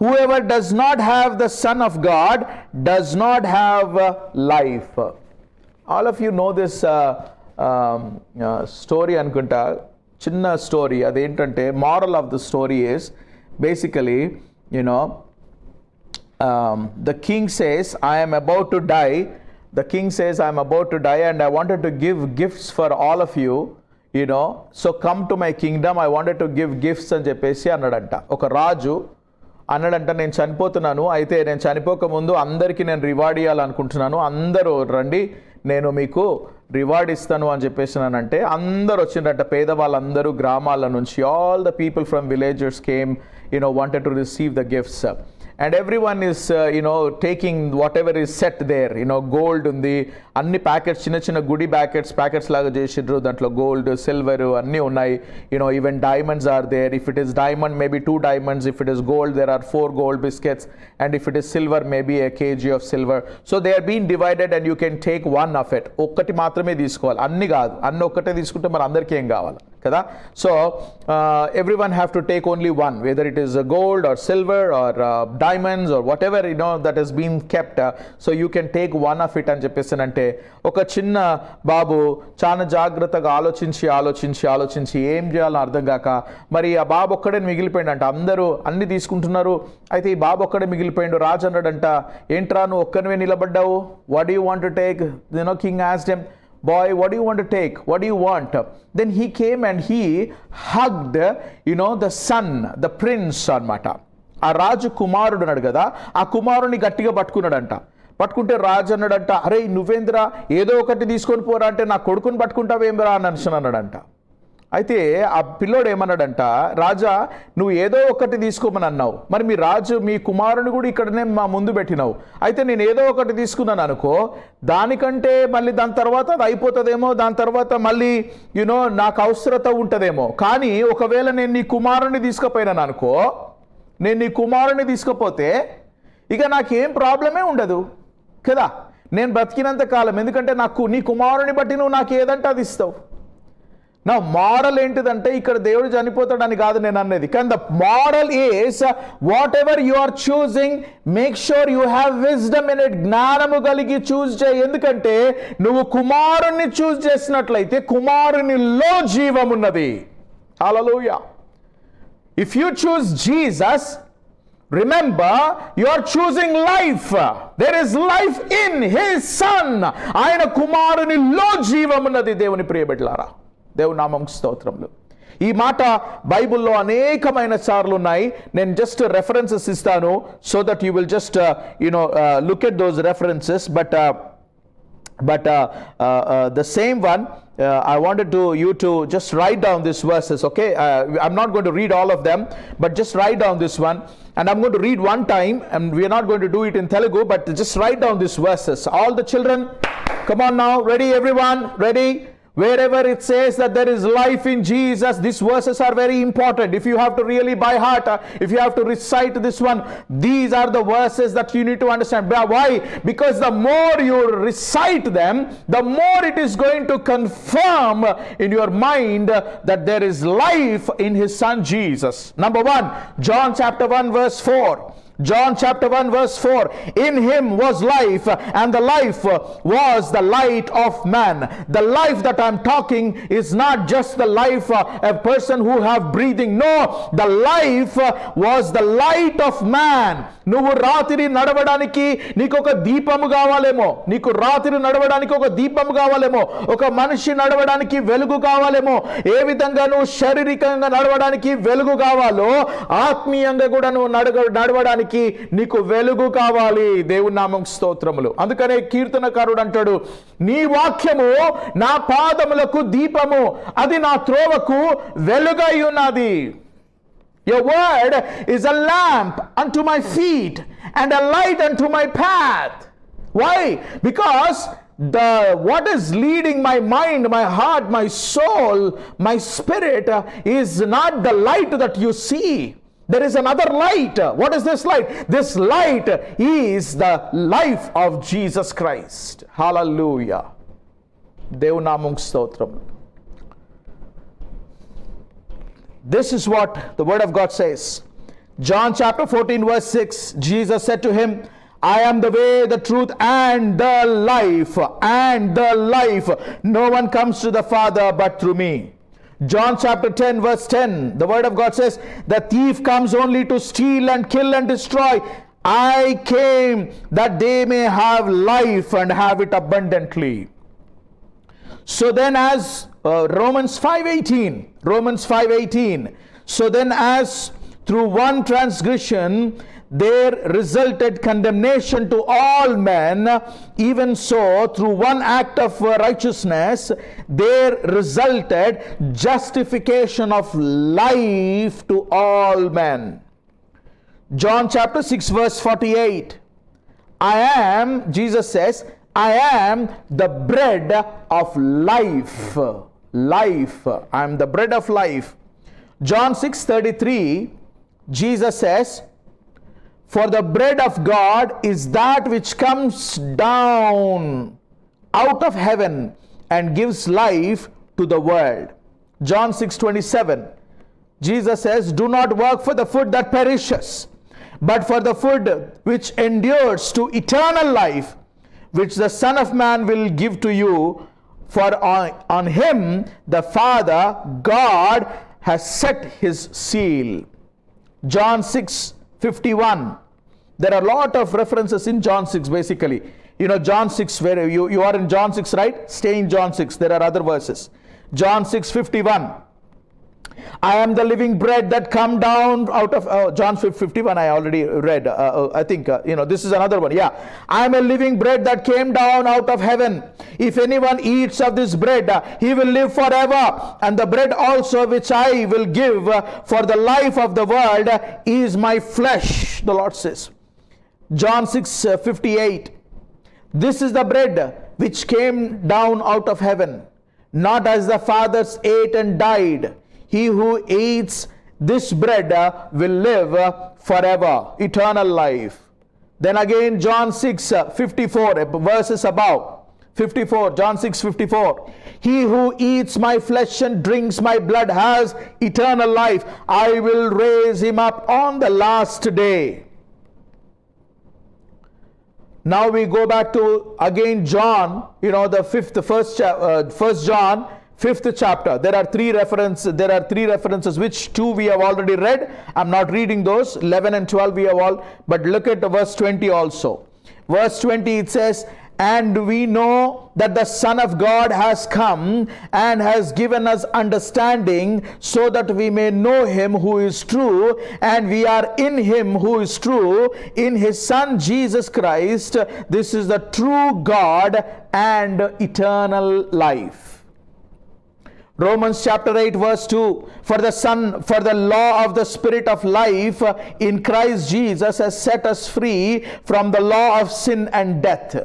Whoever does not have the Son of God does not have life. All of you know this story anukunta, chinna story. Adentante moral of the story is basically, you know, the king says, I am about to die. The king says, I am about to die and I wanted to give gifts for all of you, you know, so come to my kingdom. I wanted to give gifts అని చెప్పేసి అన్నాడంట. ఒక రాజు అన్నాడంట, నేను చనిపోతున్నాను, అయితే నేను చనిపోక ముందు అందరికీ నేను రివార్డ్ ఇవ్వాలనుకుంటున్నాను, అందరూ రండి నేను మీకు రివార్డ్ ఇస్తాను అని చెప్పేసినానంటే అందరు వచ్చిందంట, పేదవాళ్ళందరూ గ్రామాల నుంచి, all the people from villages came, you know wanted to receive the gifts. And everyone is taking whatever is set there, gold undi, anni packets, chinna goodie packets laga chesidru, dantlo gold, silver anni unnai, even diamonds are there. If it is diamond, maybe 2 diamonds. If it is gold, there are 4 gold biscuits, and if it is silver, maybe a kg of silver. So they are being divided and you can take one of it. Okkati maatrame teesukovali, anni kaadu, anni okkate teeskunte మరి అందరికీ ఏం కావాలి కదా. So everyone have to take only one, whether it is gold or silver or diamonds or whatever that has been kept, so you can take one of it అని చెప్పేసానంటే ఒక చిన్న బాబు చాలా జాగ్రత్తగా ఆలోచించి ఏం చేయాలో అర్థం కాక మరి ఆ బాబు ఒక్కడే మిగిలిపోయిందంట. అందరూ అన్ని తీసుకుంటున్నారు, అయితే ఈ బాబు ఒక్కడే మిగిలిపోయిండు. రాజు అన్నాడంట, ఏంట్రా నువ్వు ఒక్కనివే నిలబడ్డావు, what do you want to take? King asked him, boy, what do you want to take? What do you want? Then he came and he hugged, the son, the prince అన్నమాట. ఆ రాజు కుమారుడు అన్నాడు కదా, ఆ కుమారుని గట్టిగా పట్టుకున్నాడంట. పట్టుకుంటే రాజు అన్నాడంట, అరే నువ్వేంద్రా ఏదో ఒకటి తీసుకొని పోరా అంటే నా కొడుకుని పట్టుకుంటావేంద్రా అని అన్నాడంట. అయితే ఆ పిల్లోడు ఏమన్నాడంట, రాజా నువ్వు ఏదో ఒకటి తీసుకోమని అన్నావు, మరి మీ కుమారుని కూడా ఇక్కడనే మా ముందు పెట్టినావు, అయితే నేను ఏదో ఒకటి తీసుకున్నాను అనుకో, దానికంటే మళ్ళీ దాని తర్వాత అది అయిపోతుందేమో, దాని తర్వాత మళ్ళీ నాకు అవసరత ఉంటుందేమో, కానీ ఒకవేళ నేను నీ కుమారుని తీసుకుపోయినాను అనుకో, నేను నీ కుమారుని తీసుకుపోతే ఇక నాకేం ప్రాబ్లమే ఉండదు కదా, నేను బ్రతికినంత కాలం, ఎందుకంటే నీ కుమారుని బట్టి నువ్వు నాకు ఏదంటే అది ఇస్తావు. నా మోరల్ ఏంటిదంటే ఇక్కడ దేవుడు చనిపోతాడని కాదు నేను అనేది, కానీ the moral is whatever you are choosing, make sure you have wisdom in it. జ్ఞానము కలిగి చూస్ చేయి, ఎందుకంటే నువ్వు కుమారుణ్ణి చూస్ చేసినట్లయితే కుమారునిలో జీవమున్నది. హల్లెలూయా. If you choose Jesus, remember you are choosing life. There is life in His Son. ఆయన కుమారునిలో జీవమున్నది. దేవుని ప్రియ బిడ్డలారా, దేవుని నామముకు స్తోత్రములు. ఈ మాట బైబిల్లో అనేకమైన సార్లు ఉన్నాయి. నేను జస్ట్ రెఫరెన్సెస్ ఇస్తాను, so that you will just look at those references. But the same one, I wanted you to just write down these verses, okay? I'm not going to read all of them, but just write down this one. And I'm going to read one time, and we are not going to do it in Telugu, but just write down these verses. All the children, come on now. Ready, everyone? Ready? Wherever it says that there is life in Jesus, these verses are very important. If you have to really by heart, if you have to recite this one, these are the verses that you need to understand. Why? Because the more you recite them, the more it is going to confirm in your mind that there is life in His Son Jesus. Number 1, John chapter 1 verse 4. John chapter 1 verse 4. In Him was life, and the life was the light of man. The life that I'm talking is not just the life a person who have breathing. No, the life was the light of man. నువ్వు రాత్రి నడవడానికి నీకు ఒక దీపము కావాలేమో, నీకు రాత్రి నడవడానికి ఒక దీపము కావాలేమో, ఒక మనిషి నడవడానికి వెలుగు కావాలేమో. ఏ విధంగా నువ్వు శారీరకంగా నడవడానికి వెలుగు కావాలో, ఆత్మీయంగా కూడా నువ్వు నడవడానికి నడవడానికి నీకు వెలుగు కావాలి. దేవుని నామం స్తోత్రములు. అందుకనే కీర్తనకారుడు అంటాడు, నీ వాక్యము నా పాదములకు దీపము, అది నా త్రోవకు వెలుగై ఉన్నది. Your word is a lamp unto my feet and a light unto my path. Why? Because what is leading my mind, my heart, my soul, my spirit is not the light that you see. There is another light. What is this light? This light is the life of Jesus Christ. Hallelujah. Devunamung stotram. This is what the word of God says. John chapter 14 verse 6, Jesus said to him, I am the way, the truth, and the life. And the life. No one comes to the Father but through me. John chapter 10 verse 10, the word of God says, the thief comes only to steal and kill and destroy. I came that they may have life and have it abundantly. So then as Romans 5:18, so then as through one transgression there resulted condemnation to all men, even so through one act of righteousness there resulted justification of life to all men. John chapter 6 verse 48, Jesus says, I am the bread of life. Life. I am the bread of life. John 6:33, Jesus says, for the bread of God is that which comes down out of heaven and gives life to the world. John 6:27, Jesus says, do not work for the food that perishes, but for the food which endures to eternal life, which the Son of Man will give to you, for on him the Father God has set his seal. John 6:51. There are a lot of references in John 6 basically. You know John 6, where you are in John 6, right? Stay in John 6. There are other verses. John 6:51. I am the living bread that come down out of John 51 I already read. I think this is another one. Yeah, I am a living bread that came down out of heaven. If anyone eats of this bread, he will live forever. And the bread also which I will give for the life of the world is my flesh, the Lord says. John 6:58. This is the bread which came down out of heaven, not as the fathers ate and died. He who eats this bread will live forever, eternal life. Then again John 6:54, verses above. 54, John 6:54. He who eats my flesh and drinks my blood has eternal life. I will raise him up on the last day. Now we go back to again John, the first John 5th chapter. There are three references, which two we have already read. I'm not reading those. 11 and 12 we have all, but look at verse 20 also. Verse 20, it says, and we know that the Son of God has come and has given us understanding, so that we may know him who is true, and we are in him who is true, in his Son Jesus Christ. This is the true God and eternal life. Romans chapter 8 verse 2, for the law of the Spirit of life in Christ Jesus has set us free from the law of sin and death.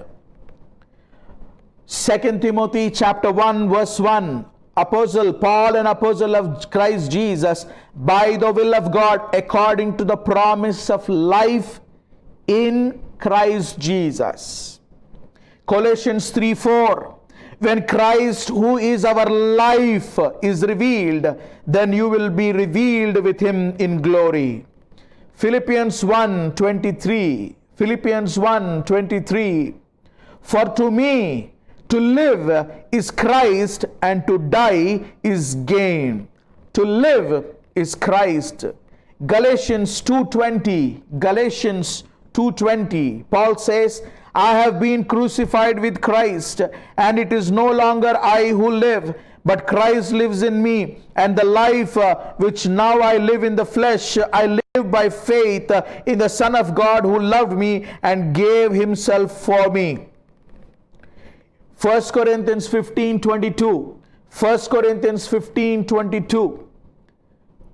2 Timothy chapter 1 verse 1, Apostle Paul, an apostle of Christ Jesus, by the will of God, according to the promise of life in Christ Jesus. Colossians 3:4, when Christ, who is our life, is revealed, then you will be revealed with him in glory. Philippians 1:23, for to me to live is Christ, and to die is gain. To live is Christ. Galatians 2:20, Paul says, I have been crucified with Christ, and it is no longer I who live, but Christ lives in me, and the life which now I live in the flesh, I live by faith in the Son of God who loved me and gave himself for me. 1 Corinthians 15:22. 1 Corinthians 15:22.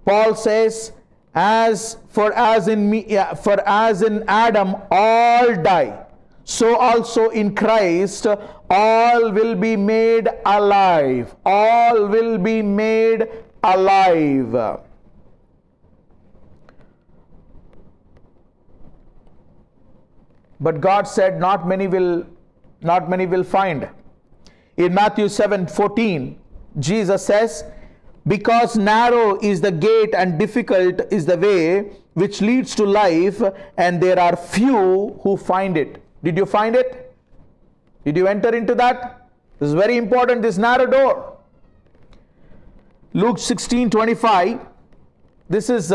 Paul says, as in Adam all die, so also in Christ all will be made alive. All will be made alive. But God said, not many will find. In Matthew 7:14, Jesus says, because narrow is the gate and difficult is the way which leads to life, and there are few who find it. Did you find it? Did you enter into that? This is very important, this narrow door. Luke 16:25. This is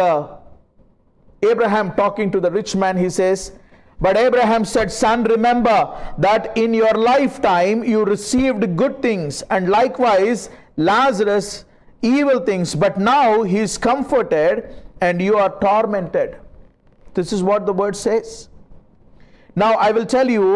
Abraham talking to the rich man. He says, but Abraham said, son, remember that in your lifetime you received good things, and likewise Lazarus evil things, but now he is comforted and you are tormented. This is what the word says. Now I will tell you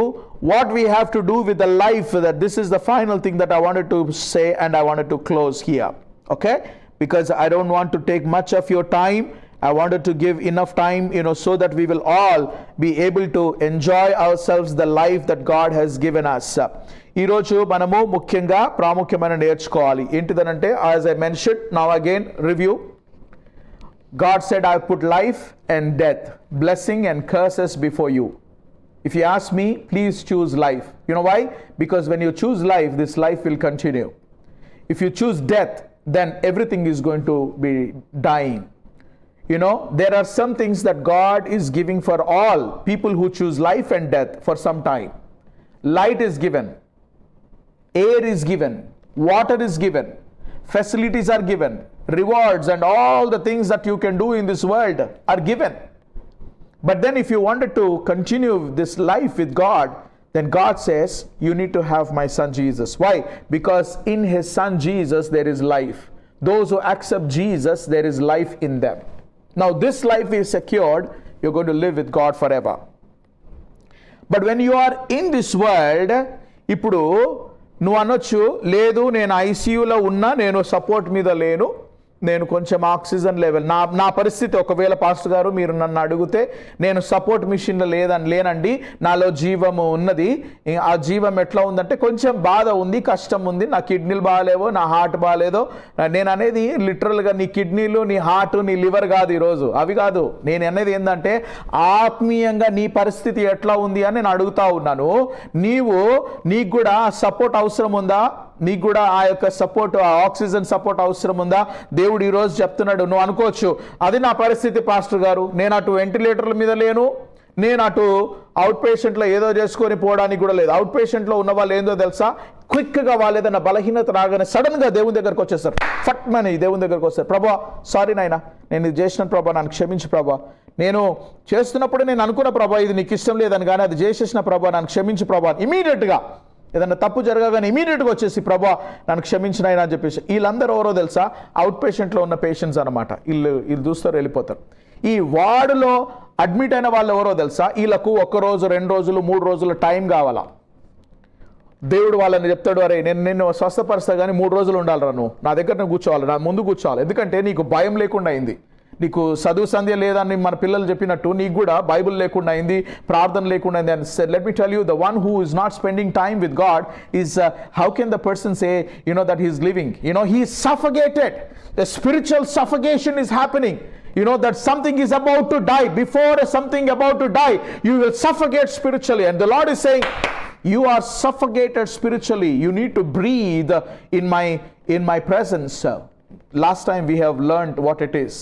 what we have to do with the life. That this is the final thing that I wanted to say, and I wanted to close here, okay, because I don't want to take much of your time. I wanted to give enough time, so that we will all be able to enjoy ourselves the life that God has given us. ఈరోజు మనము ముఖ్యంగా ప్రాముఖ్యమైన నేర్చుకోవాలి ఏంటిదనంటే, as I mentioned, now again review. God said, I put life and death, blessing and curses before you. If you ask me, please choose life. You know why? Because when you choose life, this life will continue. If you choose death, then everything is going to be dying. There are some things that God is giving for all people who choose life and death for some time. Light is given, air is given, water is given, facilities are given, rewards and all the things that you can do in this world are given. But then if you wanted to continue this life with God, then God says, you need to have my son Jesus. Why? Because in his son Jesus there is life. Those who accept Jesus, there is life in them. Now this life is secured. You're going to live with God forever. But when you are in this world, ఇప్పుడు నువ్వు అనొచ్చు, లేదు నేను ఐసీయూలో ఉన్నా, నేను support మీద లేను, నేను కొంచెం ఆక్సిజన్ లెవెల్, నా పరిస్థితి ఒకవేళ పాస్టర్ గారు మీరు నన్ను అడిగితే, నేను సపోర్ట్ మిషన్లో లేనండి, నాలో జీవము ఉన్నది. ఆ జీవం ఎట్లా ఉందంటే కొంచెం బాధ ఉంది, కష్టం ఉంది, నా కిడ్నీలు బాగాలేవో, నా హార్ట్ బాగాలేదో. నేను అనేది లిటరల్గా నీ కిడ్నీలు, నీ హార్ట్, నీ లివర్ కాదు ఈరోజు, అవి కాదు. నేను అనేది ఏంటంటే ఆత్మీయంగా నీ పరిస్థితి ఎట్లా ఉంది అని నేను అడుగుతా ఉన్నాను. నీకు కూడా సపోర్ట్ అవసరం ఉందా? నీకు కూడా ఆ యొక్క సపోర్ట్, ఆ ఆక్సిజన్ సపోర్ట్ అవసరం ఉందా? దేవుడు ఈరోజు చెప్తున్నాడు. నువ్వు అనుకోవచ్చు, అది నా పరిస్థితి పాస్టర్ గారు, నేను అటు వెంటిలేటర్ల మీద లేను, నేను అటు అవుట్ పేషెంట్లో ఏదో చేసుకొని పోవడానికి కూడా లేదు. అవుట్ పేషెంట్లో ఉన్న వాళ్ళు ఏందో తెలుసా, క్విక్గా వాళ్ళు ఏదైనా బలహీనత రాగానే సడన్గా దేవుని దగ్గరకు వచ్చేస్తారు, ఫట్ మని దేవుని దగ్గరకు వస్తారు. ప్రభా సారీ నాయన, నేను ఇది చేసిన ప్రభా, నన్ను క్షమించు ప్రభా, నేను చేస్తున్నప్పుడు నేను అనుకున్న ప్రభా ఇది నీకు ఇష్టం లేదని, కానీ అది చేసేసిన ప్రభా నన్ను క్షమించు ప్రభా. ఇమీడియట్గా ఏదన్నా తప్పు జరగగానే ఇమీడియట్గా వచ్చేసి ప్రభా నన్ను క్షమించినాయన అని చెప్పేసి. వీళ్ళందరూ ఎవరో తెలుసా, అవుట్ పేషెంట్లో ఉన్న పేషెంట్స్ అనమాట. వీళ్ళు చూస్తారు, వెళ్ళిపోతారు. ఈ వార్డులో అడ్మిట్ అయిన వాళ్ళు ఎవరో తెలుసా, వీళ్ళకు 1 రోజు 2 రోజులు 3 రోజులు టైం కావాలా. దేవుడు వాళ్ళని చెప్తాడు, అరే నేను స్వస్థపరుస్తా కానీ 3 రోజులు ఉండాలిరా, నువ్వు నా దగ్గర కూర్చోవాలి, నా ముందు కూర్చోవాలి. ఎందుకంటే నీకు భయం లేకుండా అయింది, నీకు చదువు సంధ్య లేదని మన పిల్లలు చెప్పినట్టు నీకు కూడా బైబిల్ లేకుండా అయింది, ప్రార్థన లేకుండా అయింది. And let me tell you, the one who is not spending time with God is, how can the person say that he is living? He is suffocated. The spiritual suffocation is happening. That something is about to die. Before something about to die, you will suffocate spiritually. And the Lord is saying, you are suffocated spiritually. You need to breathe in my presence. Last time we have learned what it is.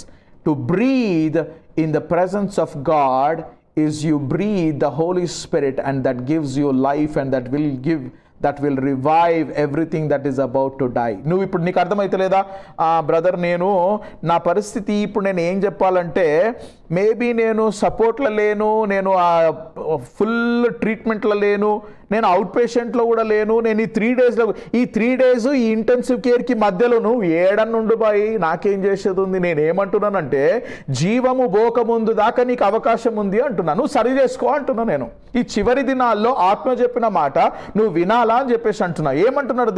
To breathe in the presence of God is you breathe the Holy Spirit, and that gives you life, and that will give that will revive everything that is about to die. నువ్వు ఇప్పుడు నీకు అర్థమైతలేదా brother, నేను నా పరిస్థితి ఇప్పుడు నేను ఏం చెప్పాలంటే, మేబీ నేను సపోర్ట్లో లేను, నేను ఫుల్ ట్రీట్మెంట్లో లేను, నేను అవుట్ పేషెంట్లో కూడా లేను, నేను ఈ 3 డేస్లో ఈ 3 డేస్ ఈ ఇంటెన్సివ్ కేర్కి మధ్యలో నువ్వు ఏడన్నుండు బాయి, నాకేం చేసేది ఉంది. నేను ఏమంటున్నానంటే, జీవము పోకముందు దాకా నీకు అవకాశం ఉంది అంటున్నా, నువ్వు సరి చేసుకో అంటున్నా. నేను ఈ చివరి దినాల్లో ఆత్మ చెప్పిన మాట నువ్వు వినాలా అని చెప్పేసి అంటున్నా. ఏమంటున్నాడు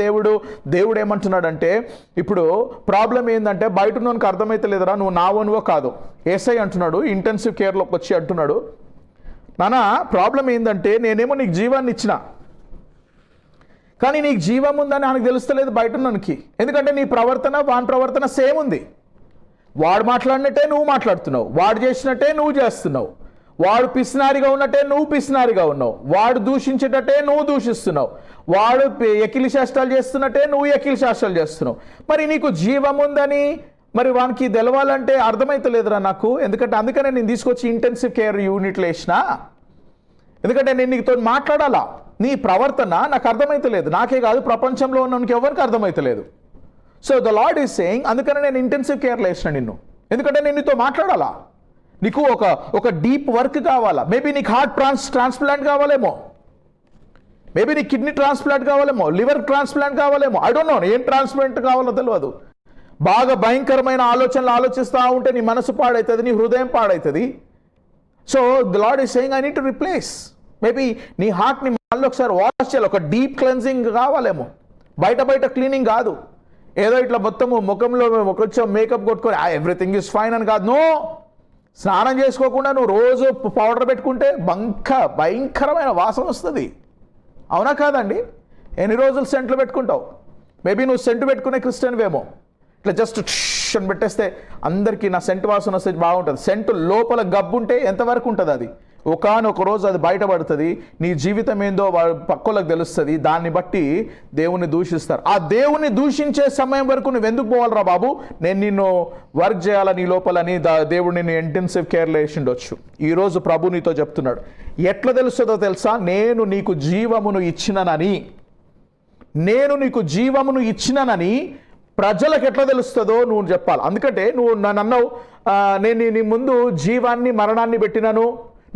దేవుడు ఏమంటున్నాడంటే, ఇప్పుడు ప్రాబ్లం ఏంటంటే బయట ఉన్నోనికి అర్థమైతలేదురా, నువ్వు నా ఓనువో కాదు. ఏసై అంటున్నాడు ఇంటెన్సివ్ కేర్లోకి వచ్చి అంటున్నాడు, నానా ప్రాబ్లం ఏంటంటే నేనేమో నీకు జీవాన్ని ఇచ్చిన, కానీ నీకు జీవం ఉందని నాకు తెలుస్తలేదు బయట ఉన్నోనికి. ఎందుకంటే నీ ప్రవర్తన వాని ప్రవర్తన సేమ్ ఉంది. వాడు మాట్లాడినట్టే నువ్వు మాట్లాడుతున్నావు, వాడు చేసినట్టే నువ్వు చేస్తున్నావు, వాడు పిసినారిగా ఉన్నట్టే నువ్వు పిసినారిగా ఉన్నావు, వాడు దూషించేటట్టే నువ్వు దూషిస్తున్నావు, వాడు ఎకిలి శాస్త్రాలు చేస్తున్నట్టే నువ్వు ఎకిలి శాస్త్రాలు చేస్తున్నావు. మరి నీకు జీవం ఉందని మరి వానికి తెలవాలంటే అర్థమైతలేదురా నాకు. అందుకనే నేను తీసుకొచ్చి ఇంటెన్సివ్ కేర్ యూనిట్లో వేసిన. ఎందుకంటే నేను నీతో మాట్లాడాలా, నీ ప్రవర్తన నాకు అర్థమైతలేదు, నాకే కాదు ప్రపంచంలో ఉన్నకి ఎవరికి అర్థమైతలేదు. So the lord is saying, అందుకనే నేను ఇంటెన్సివ్ కేర్లో వేసిన నిన్ను. ఎందుకంటే నేను నీతో మాట్లాడాలా, నీకు ఒక డీప్ వర్క్ కావాలా. మేబీ నీకు హార్ట్ ట్రాన్స్ప్లాంట్ కావాలేమో, మేబీ నీకు కిడ్నీ ట్రాన్స్ప్లాంట్ కావాలేమో, లివర్ ట్రాన్స్ప్లాంట్ కావాలేమో, ఐ డోంట్ నో ఏం ట్రాన్స్ప్లాంట్ కావాలో తెలియదు. బాగా భయంకరమైన ఆలోచనలు ఆలోచిస్తూ ఉంటే నీ మనసు పాడవుతుంది, నీ హృదయం పాడవుతుంది. So the lord is saying, I need to replace. Maybe నీ హార్ట్ని మళ్ళీ ఒకసారి వాష్ చేయాలి, ఒక డీప్ క్లెన్జింగ్ కావాలేమో. బయట క్లీనింగ్ కాదు, ఏదో ఇట్లా మొత్తము ముఖంలో కొంచెం మేకప్ కొట్టుకొని ఎవ్రీథింగ్ ఈజ్ ఫైన్ అని కాదు. నో, స్నానం చేసుకోకుండా నువ్వు రోజు పౌడర్ పెట్టుకుంటే భయంకరమైన వాసన వస్తుంది. అవునా కాదండి? ఎన్ని రోజులు సెంట్లు పెట్టుకుంటావు? మేబీ నువ్వు సెంటు పెట్టుకునే క్రిస్టియన్వేమో, ఇట్లా జస్ట్ అని పెట్టేస్తే అందరికీ నా సెంటు వాసన వస్తే బాగుంటుంది. సెంటు లోపల గబ్బుంటే ఎంతవరకు ఉంటుంది అది? ఒకానొక రోజు అది బయటపడుతుంది, నీ జీవితం ఏందో పక్కలకు తెలుస్తుంది. దాన్ని బట్టి దేవుణ్ణి దూషిస్తారు. ఆ దేవుణ్ణి దూషించే సమయం వరకు నువ్వు ఎందుకు పోవాలరా బాబు, నేను నిన్ను వర్క్ చేయాలా నీ లోపలని దేవుడిని నీ ఇంటెన్సివ్ కేర్లో వేసిండొచ్చు. ఈరోజు ప్రభు నీతో చెప్తున్నాడు, ఎట్లా తెలుస్తుందో తెలుసా? నేను నీకు జీవమును ఇచ్చిననని ప్రజలకు ఎట్లా తెలుస్తుందో నువ్వు చెప్పాలి. అందుకంటే నువ్వు నన్ను అన్నావు, నేను నీ ముందు జీవాన్ని మరణాన్ని పెట్టినాను,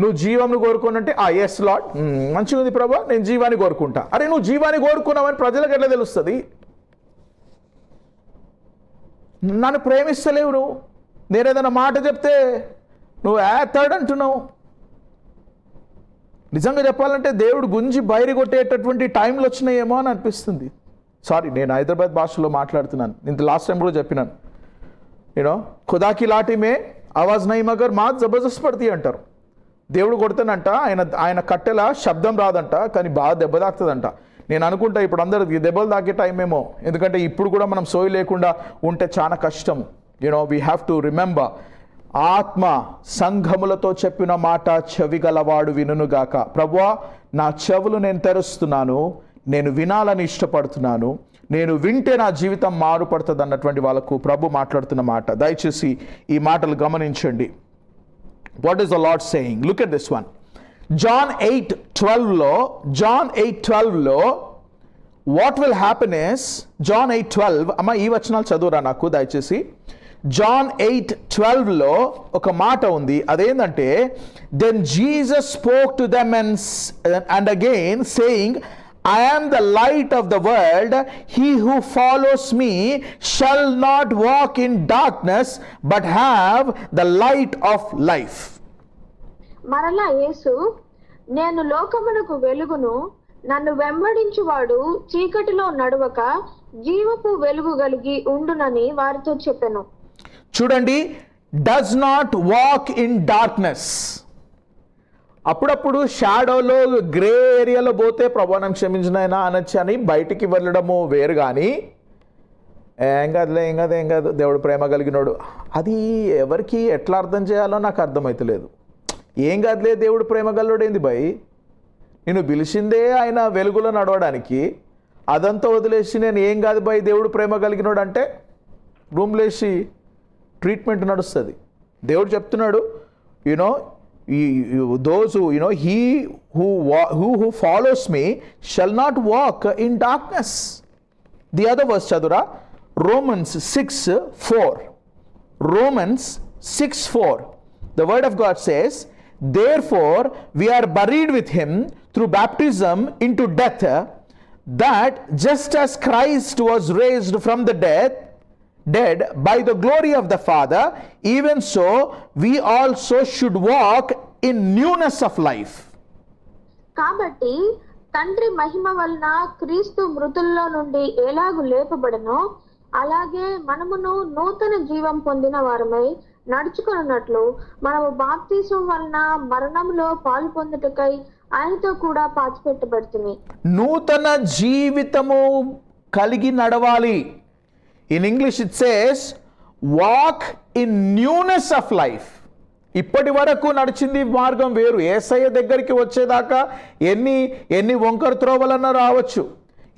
నువ్వు జీవాన్ని కోరుకోనంటే ఎస్ లార్డ్, మంచిగా ఉంది ప్రభా, నేను జీవాన్ని కోరుకుంటా. అరే నువ్వు జీవాన్ని కోరుకున్నావని ప్రజలకు ఎట్లా తెలుస్తుంది? నన్ను ప్రేమిస్తలేవు నువ్వు, నేను ఏదైనా మాట చెప్తే నువ్వు థర్డ్ అంటున్నావు. నిజంగా చెప్పాలంటే దేవుడు గుంజి బయలు కొట్టేటటువంటి టైంలు వచ్చినాయేమో అని అనిపిస్తుంది. సారీ, నేను హైదరాబాద్ భాషలో మాట్లాడుతున్నాను. ఇంత లాస్ట్ టైం కూడా చెప్పినాను. ఖుదాకి లాఠీ మే ఆవాజ్ నై మగర్ మాత్ జబర్దస్త్ పడతీ అంటారు. దేవుడు కొడతానంట, ఆయన కట్టెల శబ్దం రాదంట, కానీ బాగా దెబ్బ తాకుతుందంట. నేను అనుకుంటా ఇప్పుడు అందరికి దెబ్బలు తాకే టైం ఏమో, ఎందుకంటే ఇప్పుడు కూడా మనం సోయి లేకుండా ఉంటే చాలా కష్టం. వీ హ్యావ్ టు రిమెంబర్, ఆత్మ సంఘములతో చెప్పిన మాట చెవిగలవాడు వినుగాక. ప్రభువా, నా చెవులు నేను తెరుస్తున్నాను, నేను వినాలని ఇష్టపడుతున్నాను, నేను వింటే నా జీవితం మారుపడుతుంది అన్నటువంటి వాళ్ళకు ప్రభు మాట్లాడుతున్న మాట. దయచేసి ఈ మాటలు గమనించండి. What is the Lord saying? Look at this one. John 8:12 what will happen is, John 8:12, అమ్మ ఈ వచనాలు చదువురా నాకు దయచేసి. John 8:12 ఒక మాట ఉంది, అదేంటంటే, then Jesus spoke to them and again saying, I am the light of the world. He who follows me shall not walk in darkness, but have the light of life. మరలా యేసు, నేను లోకమునకు వెలుగును, నన్ను వెంబడించువాడు చీకటిలో నడవక జీవపు వెలుగు కలిగి ఉండునని వారితో చెప్పెను. చూడండి, does not walk in darkness. అప్పుడప్పుడు షాడోలో గ్రే ఏరియాలో పోతే ప్రభావం క్షమించినైనా అనొచ్చు అని బయటికి వెళ్ళడము వేరు. కానీ ఏం కాదు దేవుడు ప్రేమ కలిగినోడు, అది ఎవరికి ఎట్లా అర్థం చేయాలో నాకు అర్థమవుతలేదు. ఏం కాదులే దేవుడు ప్రేమ కలిగినోడు ఏంది భయ్? నేను పిలిచిందే ఆయన వెలుగులో నడవడానికి, అదంతా వదిలేసి నేను ఏం కాదు భయ్ దేవుడు ప్రేమ కలిగినోడు అంటే రూమ్లేసి ట్రీట్మెంట్ నడుస్తుంది. దేవుడు చెప్తున్నాడు, those who, he who follows me shall not walk in darkness. The other verse chadura, Romans 6:4. Romans 6:4. The word of God says, therefore we are buried with him through baptism into death, that just as Christ was raised from the dead by the glory of the Father, even so we also should walk in newness of life. కాబట్టి తండ్రి మహిమ వలన క్రీస్తు మృతుల్లో నుండి ఎలాగు లేపబడనో అలాగే మనమును నూతన జీవం పొందిన వారమై నడుచుకున్నట్లు మనము బాప్తిసం వలన మరణంలో పాలు పొందుటకై ఆయనతో కూడా పాతిపెట్టబడుతుంది. నూతన జీవితము కలిగి నడవాలి. In English it says walk in newness of life. ఇప్పటి వరకు నడిచింది మార్గం వేరు. యేసయ్య దగ్గరికి వచ్చేదాకా ఎన్ని వంకర త్రోవలన్నా రావచ్చు,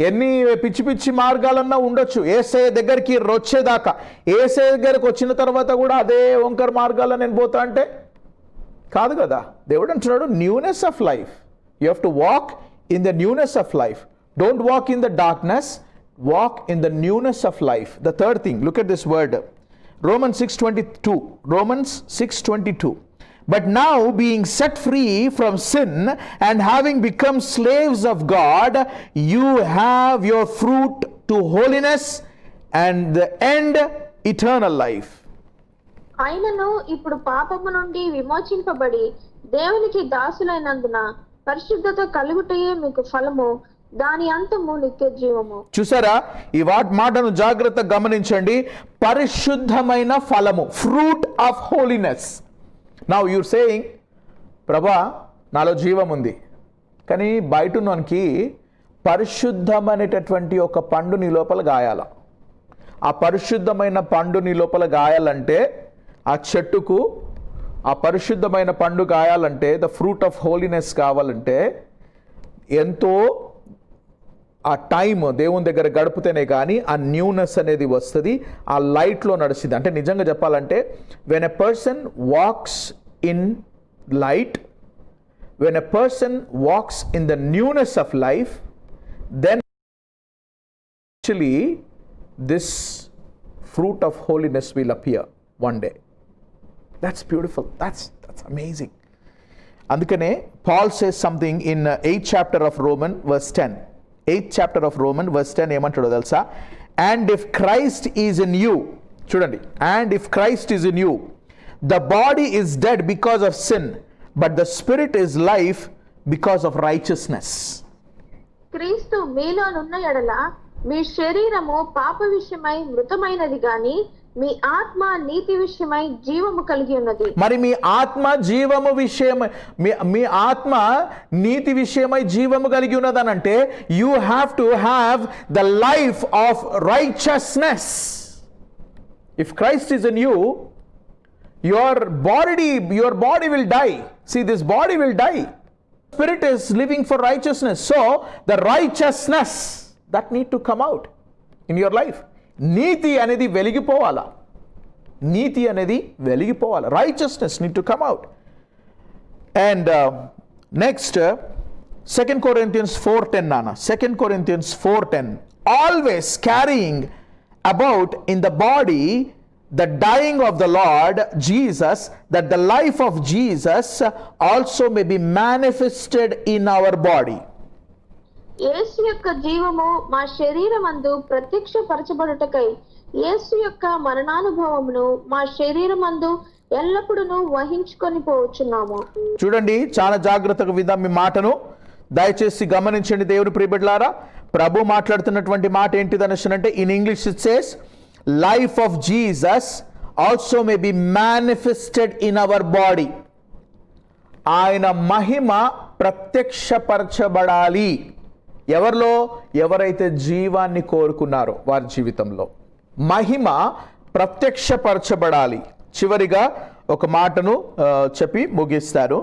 ఎన్ని పిచ్చి పిచ్చి మార్గాలన్నా ఉండొచ్చు. యేసయ్య దగ్గరికి వచ్చేదాకా, యేసయ్య దగ్గరికి వచ్చిన తర్వాత కూడా అదే వంకర మార్గాల్లో నేను పోతా అంటే కాదు కదా. దేవుడు అంటున్నాడు newness of life. You have to walk in the newness of life. Don't walk in the darkness, walk in the newness of life. The third thing, look at this word, Romans 6:22. But now being set free from sin and having become slaves of God, you have your fruit to holiness and the end eternal life. ఆయనను ఇప్పుడు పాపము నుండి విమోచింపబడి దేవునికి దాసులైనందున పరిశుద్ధత కలుగుటయే మీకు ఫలము, దాని అంతము నిత్య జీవము. చూసారా, ఈ మాటను జాగ్రత్తగా గమనించండి. పరిశుద్ధమైన ఫలము, fruit of holiness. Now you're saying, ప్రభా నాలో జీవం ఉంది, కానీ బయటకి పరిశుద్ధమైనటువంటి ఒక పండు నీ లోపల గాయాల. ఆ పరిశుద్ధమైన పండు నీ లోపల గాయాలంటే, ఆ చెట్టుకు ఆ పరిశుద్ధమైన పండు గాయాలంటే, ద ఫ్రూట్ ఆఫ్ హోలీనెస్ కావాలంటే ఎంతో ఆ టైం దేవుని దగ్గర గడిపితేనే కానీ ఆ న్యూనెస్ అనేది వస్తుంది, ఆ లైట్లో నడుస్తుంది. అంటే నిజంగా చెప్పాలంటే, when a person walks in light, when a person walks in the newness of life, then actually this fruit of holiness will appear one day. That's beautiful, that's amazing. అందుకనే Paul says something in 8th chapter of Romans verse 10. 8th chapter of Romans verse 10 ఏమంటాడో తెలుసా? And if Christ is in you, చూడండి, and if Christ is in you, the body is dead because of sin, but the spirit is life because of righteousness. క్రీస్తు మీలోనున్న ఎడల మీ శరీరము పాప విషయమై మృతమైనది గాని మీ ఆత్మ నీతి విషయమై జీవము కలిగి ఉన్నది. మరి మీ ఆత్మ జీవము విషయమై, మీ ఆత్మ నీతి విషయమై జీవము కలిగి ఉన్నదనంటే you have to have the life of righteousness. If Christ is in you, your body will die. See, this body will die. Spirit is living for righteousness. So the righteousness that need to come out in your life. నీతి అనేది వెలిగిపోవాలా, నీతి అనేది వెలిగిపోవాలా. Righteousness need to come out. And next 2 Corinthians 4:10 నాన్న, 2 Corinthians 4:10, always carrying about in the body the dying of the Lord Jesus, that the life of Jesus also may be manifested in our body. యేసు యొక్క జీవము మా శరీరమందు ప్రత్యక్షపరచబడుటకై యేసు యొక్క మరణానుభవమును మా శరీరమందు ఎల్లప్పుడూ వహించుకొని పోవచ్చున్నాము. చూడండి, చాలా జాగ్రత్తగా విందాం మీ మాటను. దయచేసి గమనించండి దేవుని ప్రియబిడ్డలారా. ప్రభు మాట్లాడుతున్నటువంటి మాట ఏంటిదనంటే, in English it says life of Jesus also may be manifested in our body. ఆయన మహిమ ప్రత్యక్షపరచబడాలి. ఎవరిలో? ఎవరైతే జీవాన్ని కోరుకున్నారో వారి జీవితంలో మహిమ ప్రత్యక్షపరచబడాలి. చివరిగా ఒక మాటను చెప్పి ముగిస్తారు.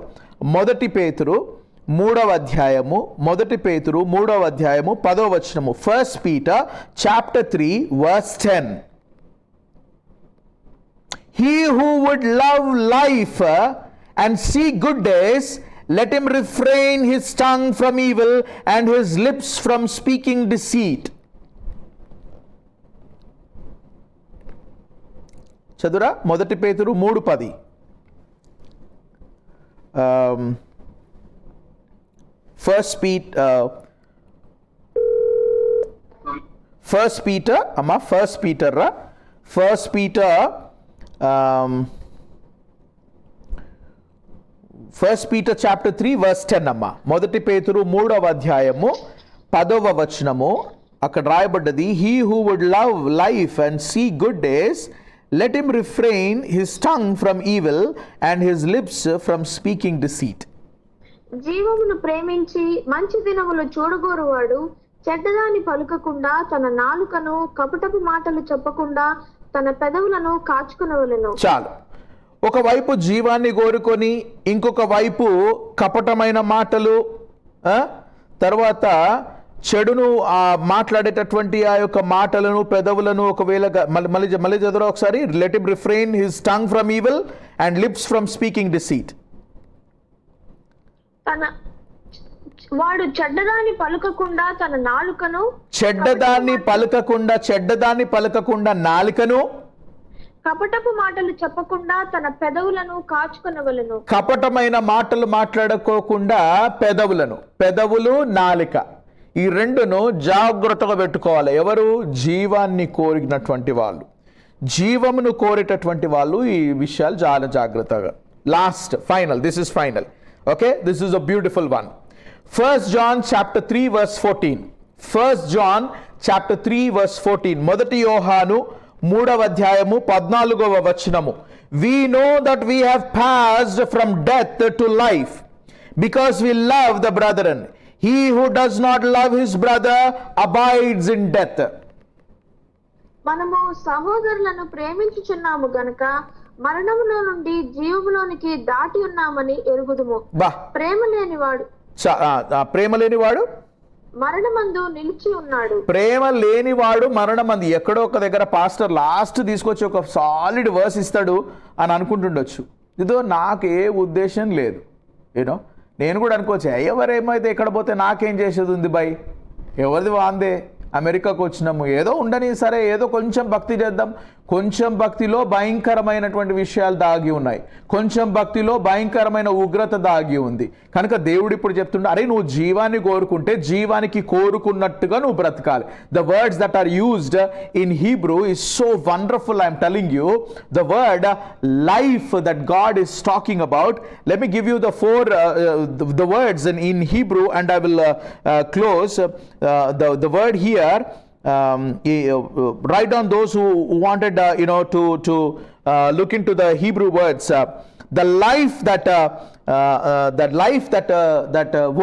1 Peter 3వ అధ్యాయము, 1 Peter 3వ అధ్యాయము 10వ వచనము. 1 Peter chapter 3 verse 10. He who would love life and see good days, let him refrain his tongue from evil and his lips from speaking deceit. చదురా మొదటి పేతురు 3:10. ఫస్ట్ పీటర్ చాప్టర్ 3 verse 10 అమ్మా. మొదటి పేతురు 3వ అధ్యాయము 10వ వచనము అక్కడ రాయబడ్డది, he who would love life and see good days, let him refrain his tongue from evil and his lips from speaking deceit. జీవమును ప్రేమించి మంచి దినములు చూడగోరువాడు చెడ్డదాన్ని పలుకకుండా తన నాలుకను కపటపు మాటలు చెప్పకుండా తన పెదవులను కాచుకునవలెను. చాలు. ఒకవైపు జీవాన్ని కోరుకొని ఇంకొక వైపు కపటమైన మాటలు, తర్వాత చెడును మాట్లాడేటటువంటి ఆ యొక్క మాటలను పెదవులను ఒకవేళ మళ్ళీ చదువు ఒకసారి. Let him refrain his tongue from evil and lips from speaking deceit. వాడు చెడ్డదాన్ని పలుకకుండా తన నాలుకను, చెడ్డదాన్ని పలుకకుండా నాలుకను, కపటపు మాటలు చెప్పకుండా తన పెదవులను కాచుకొనవలెను. కపటమైన మాటలు మాట్లాడుకోకుండా పెదవులు నాలిక ఈ రెండును జాగ్రత్తగా పెట్టుకోవాలి. ఎవరు? జీవాన్ని కోరినటువంటి వాళ్ళు, జీవమును కోరేటటువంటి వాళ్ళు ఈ విషయాలు చాలా జాగ్రత్తగా. Last final, this is final. Okay, this is a beautiful one. 1 John chapter 3 verse 14. 1 John chapter 3 verse 14. మొదటి యోహాను 3వ అధ్యాయము 14వ వచనము. We know that we have passed from death to life because we love the brethren. He who does not love his brother abides in death. మనము సహోదరులను ప్రేమించుచున్నాము గనుక మరణములో నుండి జీవములోనికి దాటి ఉన్నామని ఎరుగుదుము. ప్రేమ లేనివాడు మరణమందు నిలిచి ఉన్నాడు. ప్రేమ లేనివాడు మరణమందు. ఎక్కడో ఒక దగ్గర పాస్టర్ లాస్ట్ తీసుకొచ్చి ఒక సాలిడ్ వర్స్ ఇస్తాడు అని అనుకుంటుండొచ్చు. ఇదో నాకు ఏ ఉద్దేశం లేదు. యూనో, నేను కూడా అనుకోవచ్చు, ఎవరేమైతే ఎక్కడ పోతే నాకేం చేసేది ఉంది బై, ఎవరిది వాందే, అమెరికాకు వచ్చినాము, ఏదో ఉండని, సరే ఏదో కొంచెం భక్తి చేద్దాం. కొంచెం భక్తిలో భయంకరమైనటువంటి విషయాలు దాగి ఉన్నాయి, కొంచెం భక్తిలో భయంకరమైన ఉగ్రత దాగి ఉంది. కనుక దేవుడు ఇప్పుడు చెప్తుండే, అరే నువ్వు జీవాన్ని కోరుకుంటే జీవానికి కోరుకున్నట్టుగా నువ్వు బ్రతకాలి. The words that are used in Hebrew is so wonderful. I'm telling you the word life that God is talking about. Let me give you the words in Hebrew and I will close the word here. Write down those who wanted to look into the Hebrew words. The life that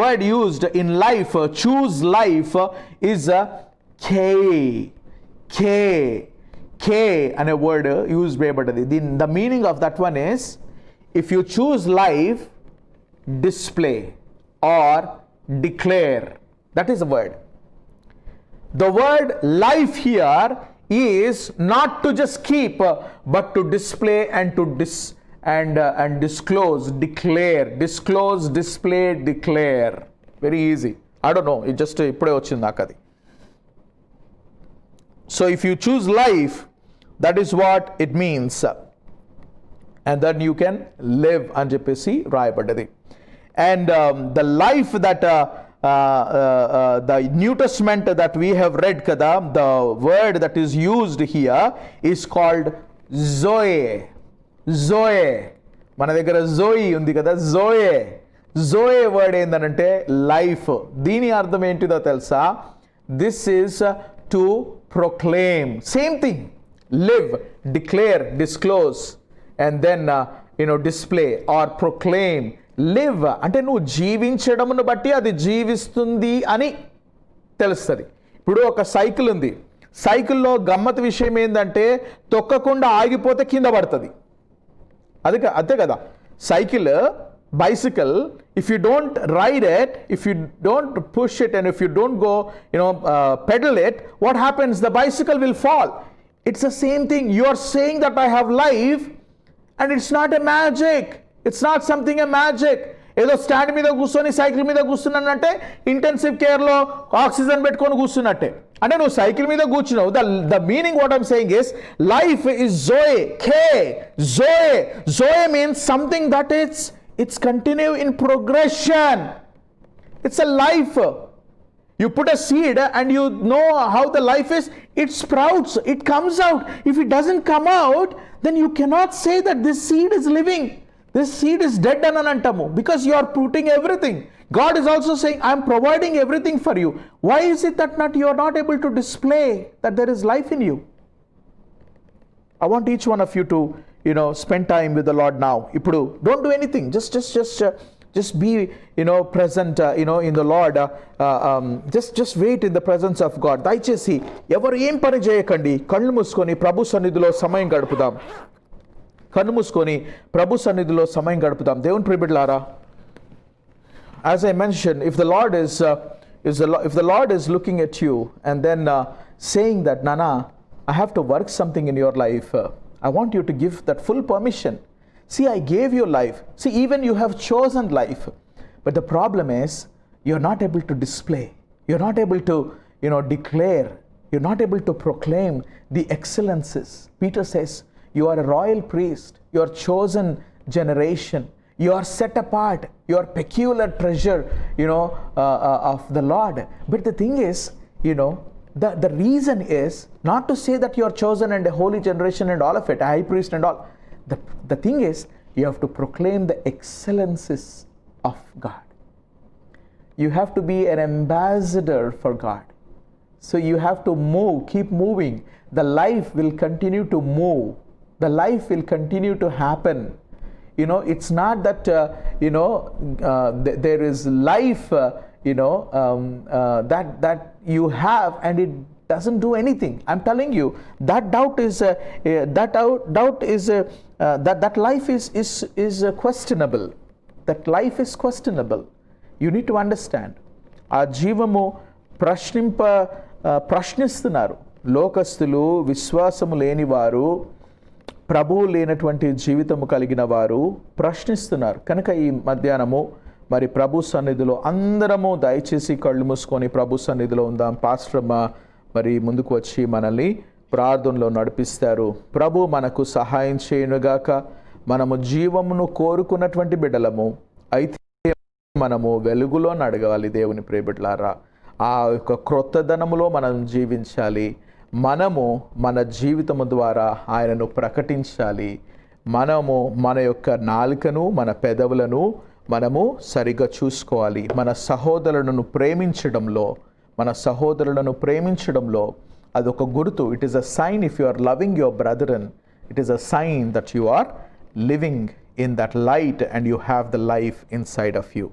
word used in life, choose life, is K and a word used by the meaning of that one is, if you choose life, display or declare. That is the word. The word life here is not to just keep, but to display and to disclose, declare, disclose, display, declare. Very easy. I don't know, it just ippude vachindi nakadi. So if you choose life, that is what it means, and then you can live అని చెప్పేసి రాయబడ్డది. And the life that the New Testament that we have read kada, the word that is used here is called Zoe. మన దగ్గర జోయి ఉంది కదా, జోయే word ఏంటంటే life. దీని అర్థం ఏంటిదో తెలుసా? This is to proclaim. Same thing. Live, declare, disclose, and then display or proclaim. Live అంటే నువ్వు జీవించడమును బట్టి అది జీవిస్తుంది అని తెలుస్తుంది. ఇప్పుడు ఒక సైకిల్ ఉంది, సైకిల్లో గమ్మత్ విషయం ఏంటంటే తొక్కకుండా ఆగిపోతే కింద పడుతుంది. అదే కదా cycle, bicycle. If you don't ride it, if you don't push it, and if you don't go pedal it, what happens? The bicycle will fall. It's the same thing. You are saying that I have life, and it's not a magic. It's not something a magic. ఏదో stand మీద కూర్చొని cycle మీద కూర్చున్నానంటే intensive కేర్లో oxygen పెట్టుకొని కూర్చున్నట్టే. అంటే నువ్వు cycle మీద కూర్చున్నావు. The meaning what I'm saying is life is joy. Joy means something that it's continue in progression. It's a life. You put a seed and you know how the life is. It sprouts, it comes out. If it doesn't come out, then you cannot say that this seed is living. This seed is dead అని అంటాము, because you are putting everything. God is also saying, I am providing everything for you. Why is it that you are not able to display that there is life in you? I want each one of you to spend time with the Lord now. Ippudu don't do anything, just be present in the Lord. Just wait in the presence of God. దయచేసి ఎవరు ఏం పని చేయకండి, కళ్ళు మూసుకొని ప్రభు సన్నిధిలో సమయం గడుపుదాం. కళ్ళు మూసుకొని ప్రభు సన్నిధిలో సమయం గడుపుదాం. దేవుని ప్రియబిడ్డలారా, as I mentioned, if the Lord is looking at you and then saying that Nana, I have to work something in your life, I want you to give that full permission. See, I gave you life. See, even you have chosen life. But the problem is, you're not able to display. You're not able to, declare. You're not able to proclaim the excellences. Peter says, you are a royal priest. You are chosen generation. You are set apart. You are peculiar treasure, of the Lord. But the thing is, the reason is not to say that you are chosen and a holy generation and all of it, a high priest and all. The thing is, you have to proclaim the excellences of God. You have to be an ambassador for God. So you have to move, keep moving. The life will continue to move. The life will continue to happen. It's not that, there is life, that you have and it doesn't do anything. I'm telling you, that life is questionable. That life is questionable. You need to understand. ఆ జీవము ప్రశ్నిస్తున్నారు లోకస్తులు, విశ్వాసము లేనివారు, ప్రభువు లేనటువంటి జీవితము కలిగిన వారు ప్రశ్నిస్తున్నారు. కనుక ఈ మధ్యాహ్నము మరి ప్రభు సన్నిధిలో అందరము దయచేసి కళ్ళు మూసుకొని ప్రభు సన్నిధిలో ఉందాం. పాస్టర్ మరి ముందుకు వచ్చి మనల్ని ప్రార్థనలో నడిపిస్తారు. ప్రభు మనకు సహాయం చేయునుగాక. మనము జీవమును కోరుకున్నటువంటి బిడ్డలము, అయితే మనము వెలుగులో నడగాలి. దేవుని ప్రియబిడ్డలారా, ఆ యొక్క క్రొత్తదనములో మనం జీవించాలి. మనము మన జీవితము ద్వారా ఆయనను ప్రకటించాలి. మనము మన యొక్క నాలుకను, మన పెదవులను మనము సరిగా చూసుకోవాలి. మన సహోదరులను ప్రేమించడంలో అదొక గుర్తు. It is a sign. If you are loving your brethren, it is a sign that you are living in that light and you have the life inside of you.